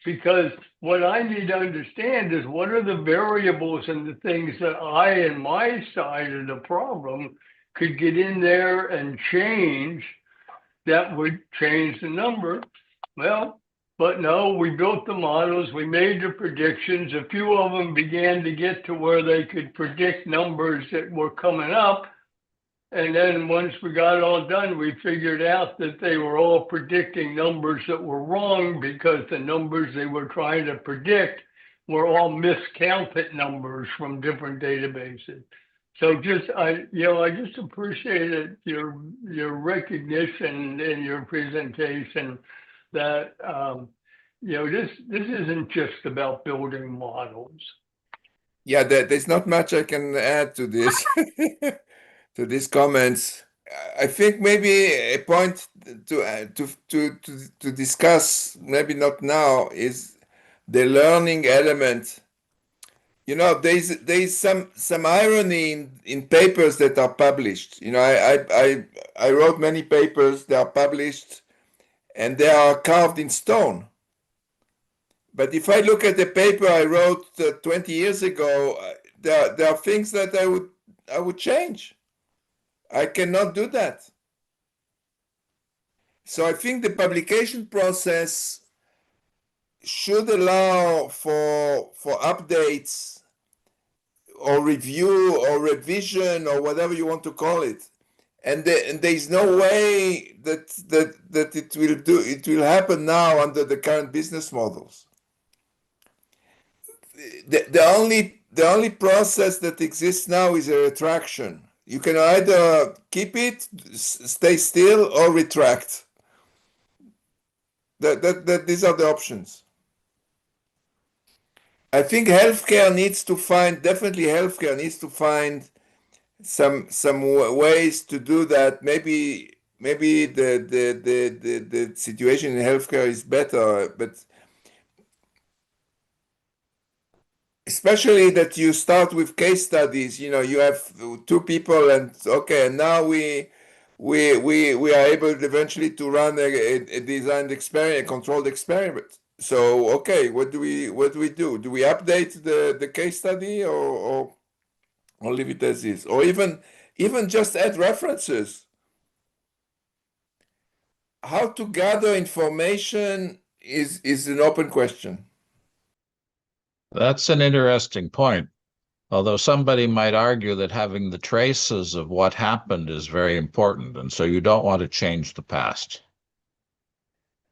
[SPEAKER 3] Because what I need to understand is what are the variables and the things that I and my side of the problem could get in there and change that would change the number. Well, but no, we built the models, we made the predictions. A few of them began to get to where they could predict numbers that were coming up. And then once we got it all done, we figured out that they were all predicting numbers that were wrong because the numbers they were trying to predict were all miscounted numbers from different databases. So I just appreciated your recognition in your presentation that this isn't just about building models.
[SPEAKER 2] Yeah, there's not much I can add to this. To these comments. I think maybe a point to discuss, maybe not now, is the learning element. There's some irony in papers that are published. I wrote many papers that are published, and they are carved in stone. But if I look at the paper I wrote 20 years ago, there are things that I would change. I cannot do that. So I think the publication process should allow for updates or review or revision or whatever you want to call it. And there's no way that it will happen now under the current business models. The only process that exists now is a retraction. You can either keep it, stay still, or retract. These are the options. I think healthcare needs to find some ways to do that. Maybe the situation in healthcare is better, but especially that you start with case studies. You have two people, and okay, and now we are able eventually to run a designed experiment, a controlled experiment. So okay, what do we do? Do we update the case study or leave it as is, or even just add references? How to gather information is an open question.
[SPEAKER 1] That's an interesting point. Although somebody might argue that having the traces of what happened is very important, and so you don't want to change the past.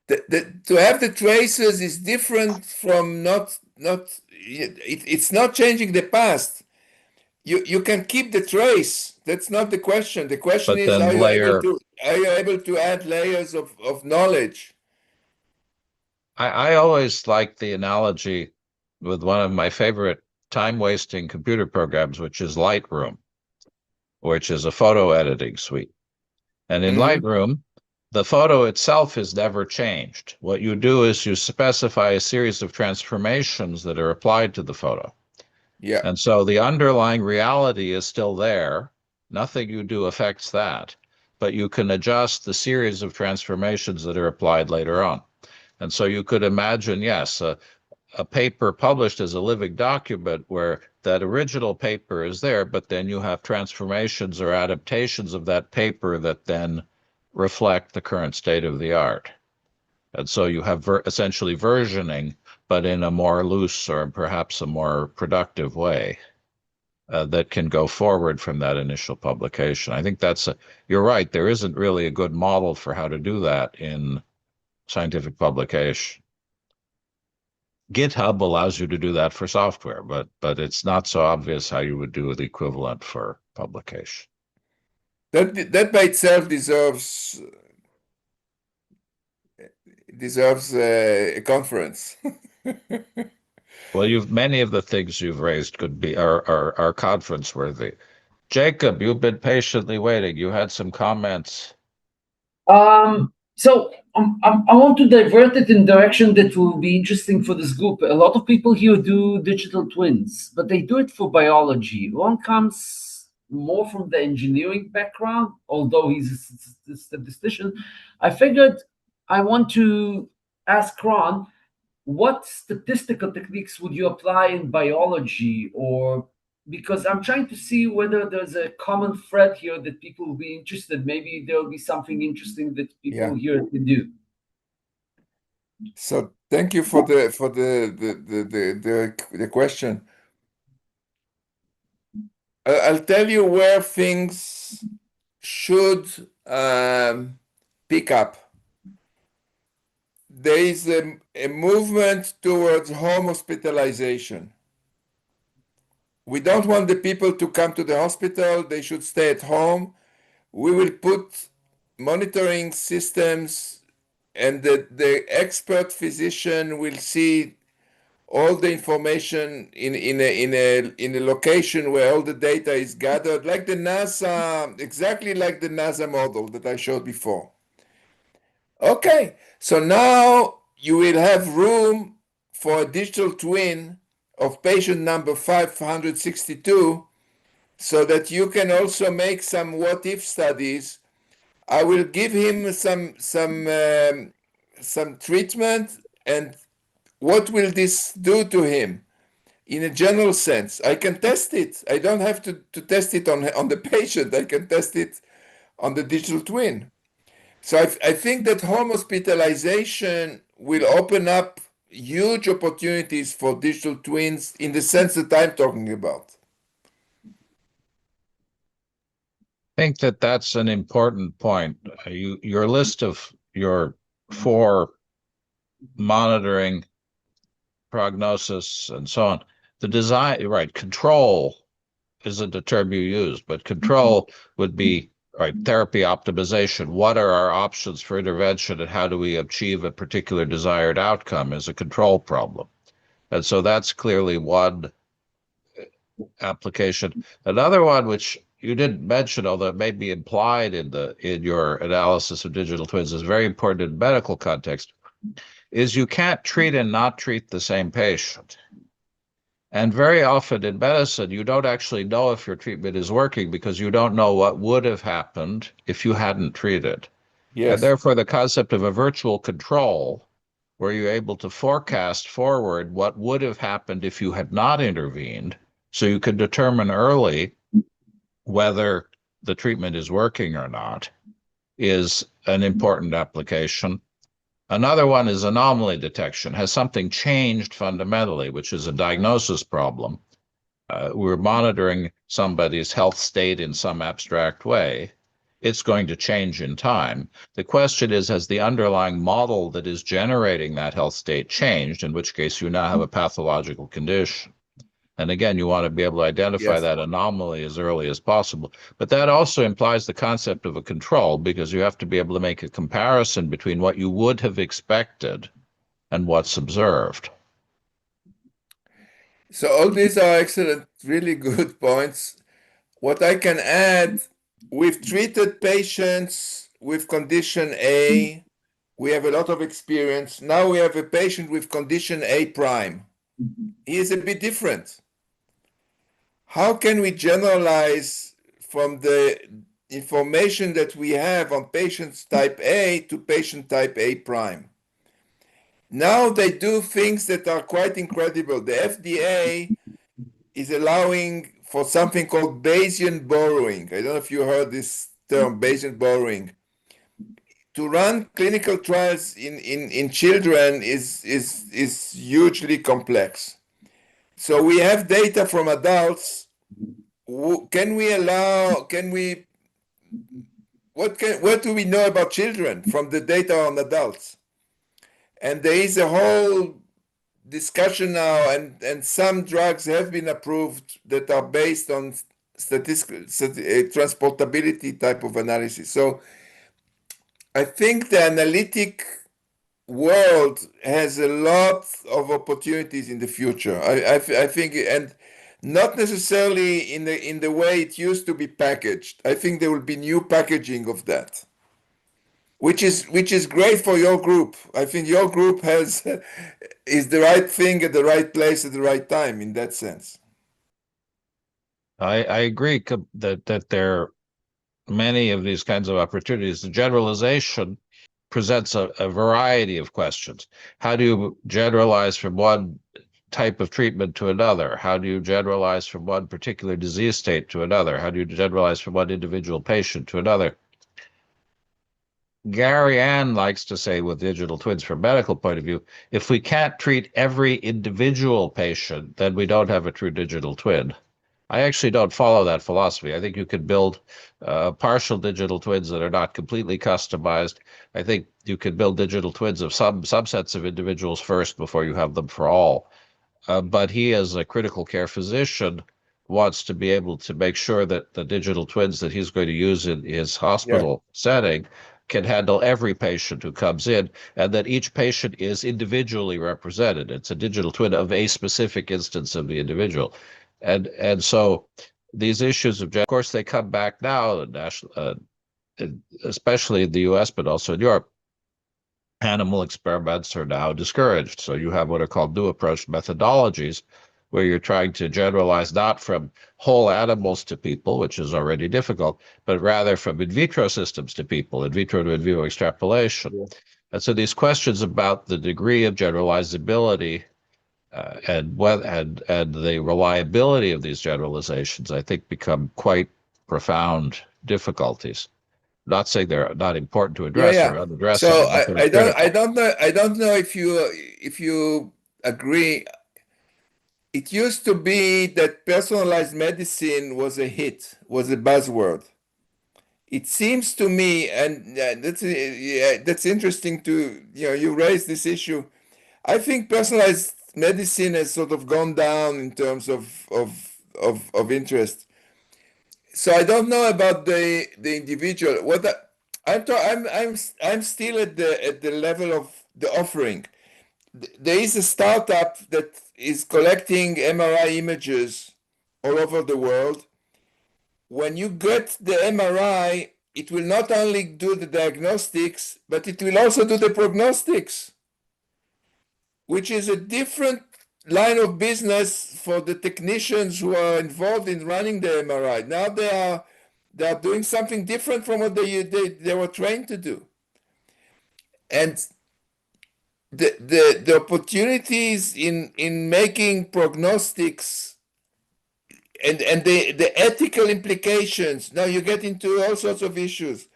[SPEAKER 2] To have the traces is different from it's not changing the past. You can keep the trace. That's not the question. The question is, are you able to add layers of knowledge?
[SPEAKER 1] I always like the analogy with one of my favorite time-wasting computer programs, which is Lightroom, which is a photo editing suite. And in Lightroom, the photo itself is never changed. What you do is you specify a series of transformations that are applied to the photo.
[SPEAKER 2] Yeah.
[SPEAKER 1] And so the underlying reality is still there. Nothing you do affects that, but you can adjust the series of transformations that are applied later on. And so you could imagine, yes, a paper published as a living document where that original paper is there, but then you have transformations or adaptations of that paper that then reflect the current state of the art. And so you have essentially versioning, but in a more loose or perhaps a more productive way that can go forward from that initial publication. I think you're right. There isn't really a good model for how to do that in scientific publication. GitHub allows you to do that for software, but it's not so obvious how you would do the equivalent for publication.
[SPEAKER 2] That by itself deserves a conference.
[SPEAKER 1] Well, many of the things you've raised are conference worthy. Jacob, you've been patiently waiting. You had some comments.
[SPEAKER 4] I want to divert it in direction that will be interesting for this group. A lot of people here do digital twins, but they do it for biology. Ron comes more from the engineering background, although he's a statistician. I figured I want to ask Ron, what statistical techniques would you apply in biology, or because I'm trying to see whether there's a common thread here that people will be interested. Maybe there will be something interesting that people here can do.
[SPEAKER 2] So thank you for the question. I'll tell you where things should pick up. There is a movement towards home hospitalization. We don't want the people to come to the hospital. They should stay at home. We will put monitoring systems, and the expert physician will see all the information in a location where all the data is gathered, like the NASA, exactly like the NASA model that I showed before. Okay, so now you will have room for a digital twin of patient number 562, so that you can also make some what-if studies. I will give him some treatment, and what will this do to him in a general sense? I can test it. I don't have to test it on the patient. I can test it on the digital twin. So I think that home hospitalization will open up huge opportunities for digital twins in the sense that I'm talking about.
[SPEAKER 1] I think that's an important point. Your list of your 4 monitoring, prognosis, and so on. The design, right, control isn't a term you use, but control would be, right, therapy optimization. What are our options for intervention, and how do we achieve a particular desired outcome is a control problem. And so that's clearly one application. Another one, which you didn't mention, although it may be implied in your analysis of digital twins, is very important in medical context, is you can't treat and not treat the same patient. And very often in medicine, you don't actually know if your treatment is working because you don't know what would have happened if you hadn't treated.
[SPEAKER 2] Yes.
[SPEAKER 1] And therefore, the concept of a virtual control, where you're able to forecast forward what would have happened if you had not intervened, so you can determine early whether the treatment is working or not, is an important application. Another one is anomaly detection. Has something changed fundamentally, which is a diagnosis problem? We're monitoring somebody's health state in some abstract way. It's going to change in time. The question is, has the underlying model that is generating that health state changed, in which case you now have a pathological condition? And again, you want to be able to identify that anomaly as early as possible. But that also implies the concept of a control, because you have to be able to make a comparison between what you would have expected and what's observed.
[SPEAKER 2] So all these are excellent, really good points. What I can add, we've treated patients with condition A. We have a lot of experience. Now we have a patient with condition A prime. He is a bit different. How can we generalize from the information that we have on patients type A to patient type A prime? Now they do things that are quite incredible. The FDA is allowing for something called Bayesian borrowing. I don't know if you heard this term, Bayesian borrowing. to run clinical trials in children is hugely complex. So we have data from adults. Can we allow, can we, what do we know about children from the data on adults? And there is a whole discussion now, and some drugs have been approved that are based on statistical transportability type of analysis. So I think the analytic world has a lot of opportunities in the future. I think, and not necessarily in the way it used to be packaged. I think there will be new packaging of that, which is great for your group. I think your group has is the right thing at the right place at the right time in that sense.
[SPEAKER 1] I agree that there are many of these kinds of opportunities. The generalization presents a variety of questions. How do you generalize from one type of treatment to another? How do you generalize from one particular disease state to another? How do you generalize from one individual patient to another? Gary Ann likes to say with digital twins from a medical point of view, if we can't treat every individual patient, then we don't have a true digital twin. I actually don't follow that philosophy. I think you could build partial digital twins that are not completely customized. I think you could build digital twins of some subsets of individuals first before you have them for all. But he, as a critical care physician, wants to be able to make sure that the digital twins that he's going to use in his hospital setting can handle every patient who comes in, and that each patient is individually represented. It's a digital twin of a specific instance of the individual. And so these issues of course, they come back now, especially in the US, but also in Europe. Animal experiments are now discouraged. So you have what are called new approach methodologies, where you're trying to generalize not from whole animals to people, which is already difficult, but rather from in vitro systems to people, in vitro to in vivo extrapolation. Yeah. And so these questions about the degree of generalizability and the reliability of these generalizations, I think, become quite profound difficulties. Not saying they're not important to address or unaddressed.
[SPEAKER 2] So I don't know if you agree. It used to be that personalized medicine was a hit, was a buzzword. It seems to me, and that's interesting to, you raise this issue. I think personalized medicine has sort of gone down in terms of interest. So I don't know about the individual. I'm still at the level of the offering. There is a startup that is collecting MRI images all over the world. When you get the MRI, it will not only do the diagnostics, but it will also do the prognostics, which is a different line of business for the technicians who are involved in running the MRI. Now they are doing something different from what they were trained to do. And the opportunities in making prognostics and the ethical implications, now you get into all sorts of issues,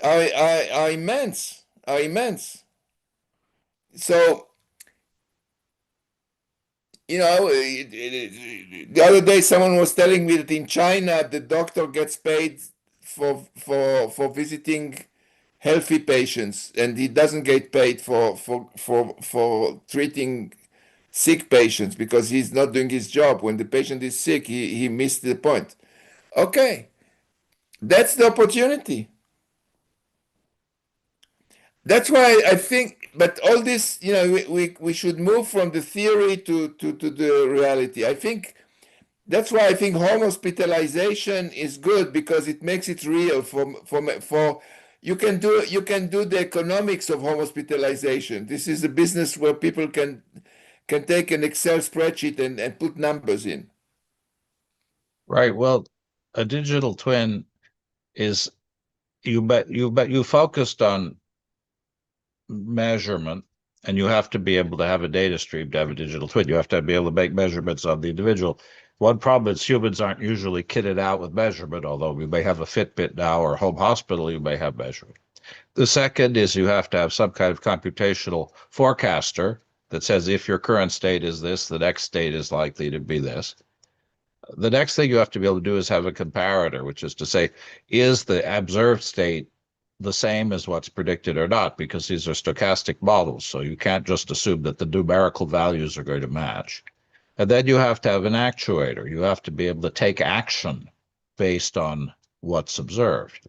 [SPEAKER 2] are immense. So, the other day someone was telling me that in China the doctor gets paid for visiting healthy patients, and he doesn't get paid for treating sick patients because he's not doing his job. When the patient is sick, he missed the point. Okay, that's the opportunity. That's why I think, but all this, we should move from the theory to the reality. I think that's why I think home hospitalization is good, because it makes it real. For you can do the economics of home hospitalization. This is a business where people can take an Excel spreadsheet and put numbers in.
[SPEAKER 1] Right. Well, a digital twin is you focused on measurement, and you have to be able to have a data stream to have a digital twin. You have to be able to make measurements of the individual. One problem is humans aren't usually kitted out with measurement, although we may have a Fitbit now or home hospital, you may have measurement. The second is you have to have some kind of computational forecaster that says if your current state is this, the next state is likely to be this. The next thing you have to be able to do is have a comparator, which is to say, is the observed state the same as what's predicted or not? Because these are stochastic models, so you can't just assume that the numerical values are going to match. And then you have to have an actuator. You have to be able to take action based on what's observed.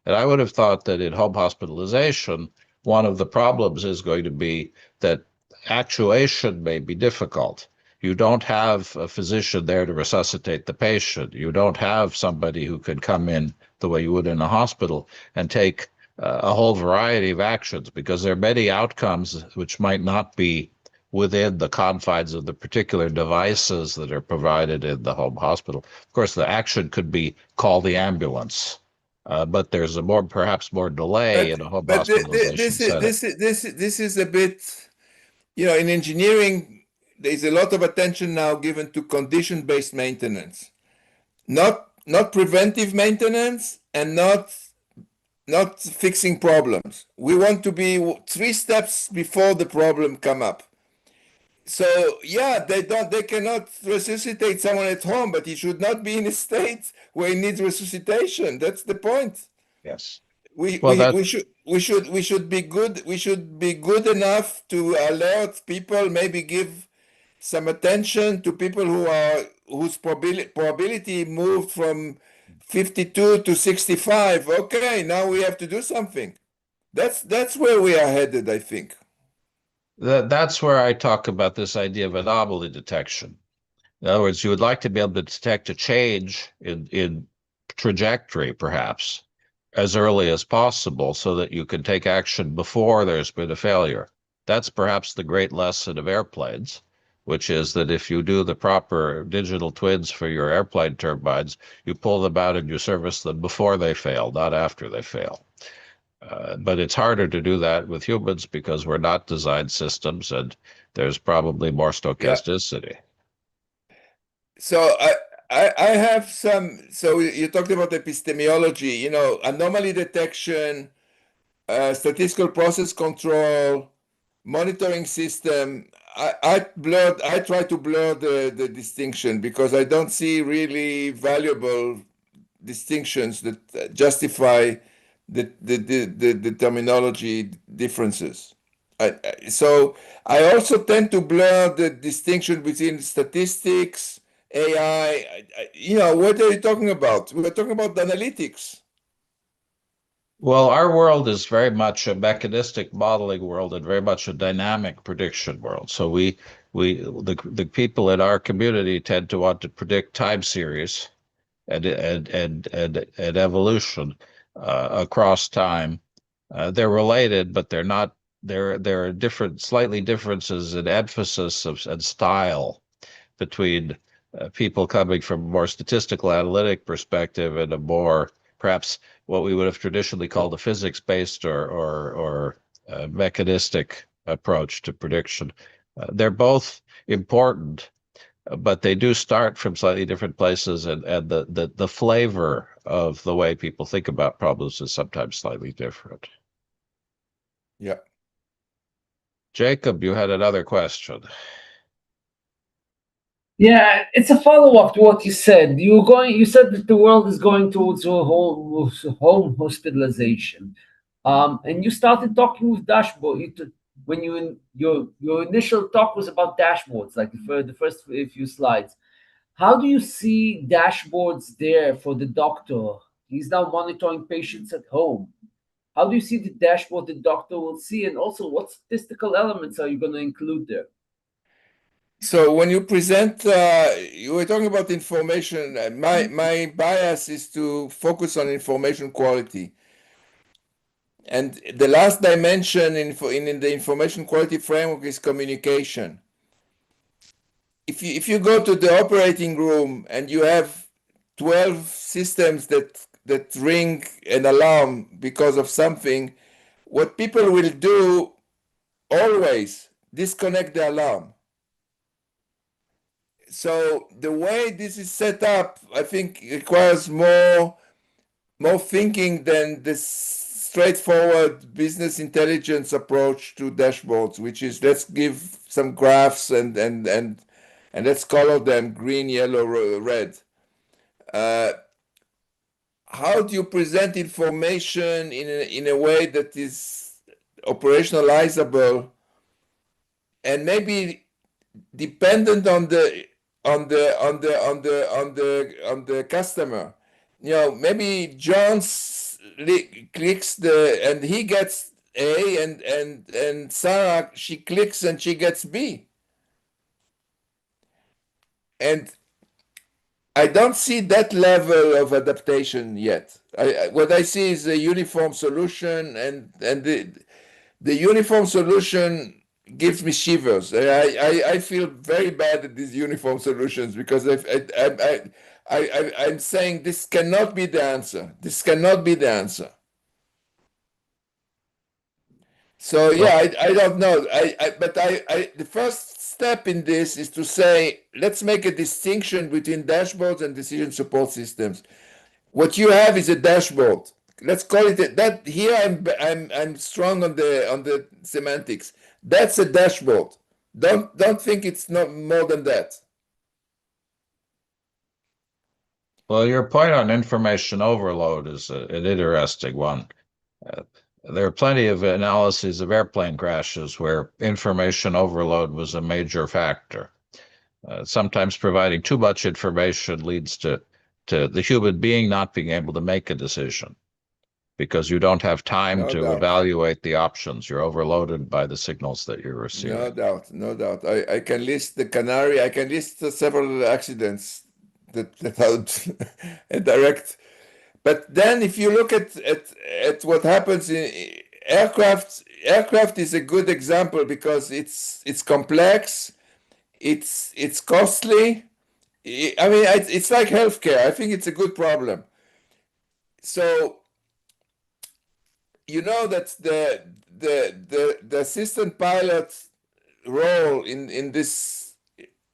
[SPEAKER 1] And I would have thought that in home hospitalization, one of the problems is going to be that actuation may be difficult. You don't have a physician there to resuscitate the patient. You don't have somebody who can come in the way you would in a hospital and take a whole variety of actions, because there are many outcomes which might not be within the confines of the particular devices that are provided in the home hospital. Of course, the action could be call the ambulance, but there's perhaps more delay in a home hospitalization setting.
[SPEAKER 2] This is a bit, in engineering, there's a lot of attention now given to condition-based maintenance, not preventive maintenance, and not fixing problems. We want to be 3 steps before the problem come up. So yeah, they cannot resuscitate someone at home, but he should not be in a state where he needs resuscitation. That's the point.
[SPEAKER 1] Yes.
[SPEAKER 2] We,
[SPEAKER 1] Well,
[SPEAKER 2] we, we should be good. We should be good enough to alert people, maybe give some attention to people whose probability moved from 52 to 65. Okay, now we have to do something. That's where we are headed, I think.
[SPEAKER 1] That's where I talk about this idea of anomaly detection. In other words, you would like to be able to detect a change in trajectory, perhaps, as early as possible so that you can take action before there's been a failure. That's perhaps the great lesson of airplanes, which is that if you do the proper digital twins for your airplane turbines, you pull them out and you service them before they fail, not after they fail. But it's harder to do that with humans because we're not design systems, and there's probably more stochasticity.
[SPEAKER 2] So I have some. So you talked about epistemology, anomaly detection, statistical process control, monitoring system. I try to blur the distinction because I don't see really valuable distinctions that justify the terminology differences. So I also tend to blur the distinction between statistics, AI. What are you talking about? We're talking about analytics.
[SPEAKER 1] Well, our world is very much a mechanistic modeling world and very much a dynamic prediction world. So the people in our community tend to want to predict time series and evolution across time. They're related, but they're not. There are different, slightly differences in emphasis and style between people coming from a more statistical analytic perspective and a more perhaps what we would have traditionally called a physics-based or mechanistic approach to prediction. They're both important, but they do start from slightly different places, and the flavor of the way people think about problems is sometimes slightly different.
[SPEAKER 2] Yeah.
[SPEAKER 1] Jacob, you had another question.
[SPEAKER 4] Yeah, it's a follow-up to what you said. You said that the world is going towards a whole home hospitalization. And you started talking with dashboard. When your initial talk was about dashboards, like the first few slides. How do you see dashboards there for the doctor? He's now monitoring patients at home. How do you see the dashboard the doctor will see? And also, what statistical elements are you going to include there?
[SPEAKER 2] So when you present, you were talking about information. My bias is to focus on information quality. And the last dimension in the information quality framework is communication. If you go to the operating room and you have 12 systems that ring an alarm because of something, what people will do always disconnect the alarm. So the way this is set up, I think requires more thinking than this straightforward business intelligence approach to dashboards, which is let's give some graphs and let's color them green, yellow, red. How do you present information in a way that is operationalizable and maybe dependent on the customer? You know, maybe John clicks and he gets A, and Sarah, she clicks and she gets B. And I don't see that level of adaptation yet. What I see is a uniform solution, and the uniform solution gives me shivers. I feel very bad at these uniform solutions because I'm saying this cannot be the answer. This cannot be the answer. So yeah, I don't know. But the first step in this is to say, let's make a distinction between dashboards and decision support systems. What you have is a dashboard. Let's call it that. Here I'm strong on the semantics. That's a dashboard. Don't think it's not more than that.
[SPEAKER 1] Well, your point on information overload is an interesting one. There are plenty of analyses of airplane crashes where information overload was a major factor. Sometimes providing too much information leads to the human being not being able to make a decision because you don't have time to evaluate the options. You're overloaded by the signals that you're receiving.
[SPEAKER 2] No doubt, no doubt. I can list the Canary. I can list several accidents that are direct. But then if you look at what happens in aircraft is a good example because it's complex, it's costly. I mean, it's like healthcare. I think it's a good problem. So you know that the assistant pilot role in this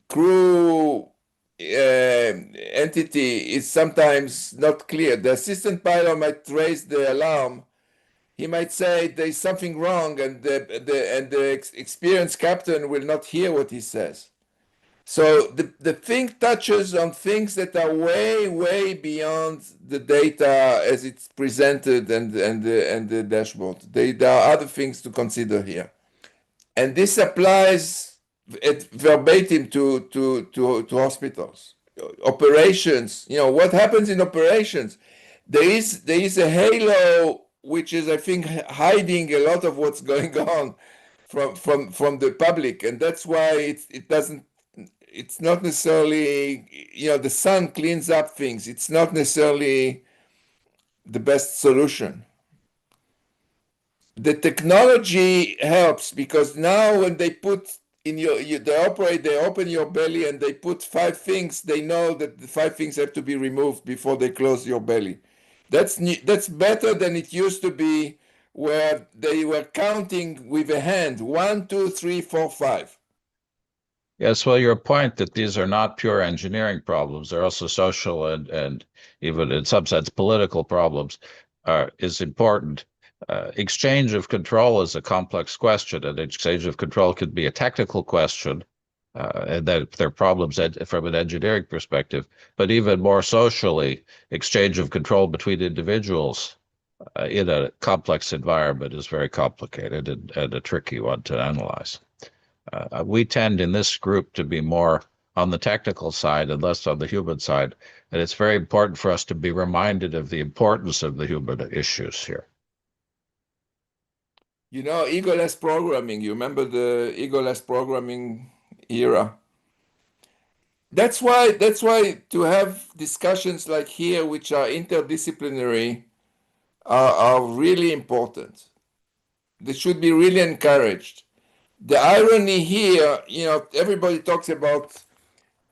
[SPEAKER 2] crew entity is sometimes not clear. The assistant pilot might raise the alarm. He might say there's something wrong, and the experienced captain will not hear what he says. So the thing touches on things that are way beyond the data as it's presented and the dashboard. There are other things to consider here, and this applies verbatim to hospitals, operations. You know what happens in operations. There is a halo which is, I think, hiding a lot of what's going on from the public, and that's why it doesn't. It's not necessarily, you know, the sun cleans up things. It's not necessarily the best solution. The technology helps because now when they put in they open your belly and they put 5 things, they know that the 5 things have to be removed before they close your belly. That's better than it used to be, where they were counting with a hand, 1, 2, 3, 4, 5.
[SPEAKER 1] Yes, well, your point that these are not pure engineering problems, they're also social and even in some sense political problems is important. Exchange of control is a complex question, and exchange of control could be a technical question, and that there are problems from an engineering perspective, but even more socially, exchange of control between individuals in a complex environment is very complicated and a tricky one to analyze. We tend in this group to be more on the technical side and less on the human side. And it's very important for us to be reminded of the importance of the human issues here.
[SPEAKER 2] You know, egoless programming, you remember the egoless programming era? That's why to have discussions like here, which are interdisciplinary, are really important. They should be really encouraged. The irony here, you know, everybody talks about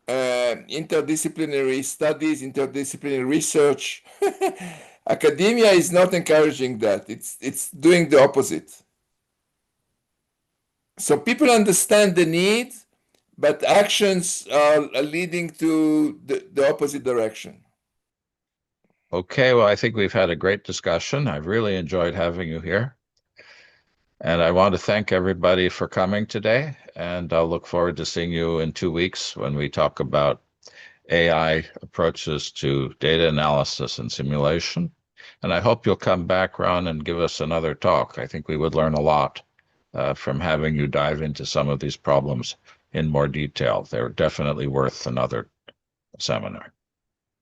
[SPEAKER 2] interdisciplinary studies, interdisciplinary research. Academia is not encouraging that. It's doing the opposite. So people understand the need, but actions are leading to the opposite direction.
[SPEAKER 1] Okay, well, I think we've had a great discussion. I've really enjoyed having you here. And I want to thank everybody for coming today. And I'll look forward to seeing you in 2 weeks when we talk about AI approaches to data analysis and simulation. And I hope you'll come back, Ron, and give us another talk. I think we would learn a lot from having you dive into some of these problems in more detail. They're definitely worth another seminar.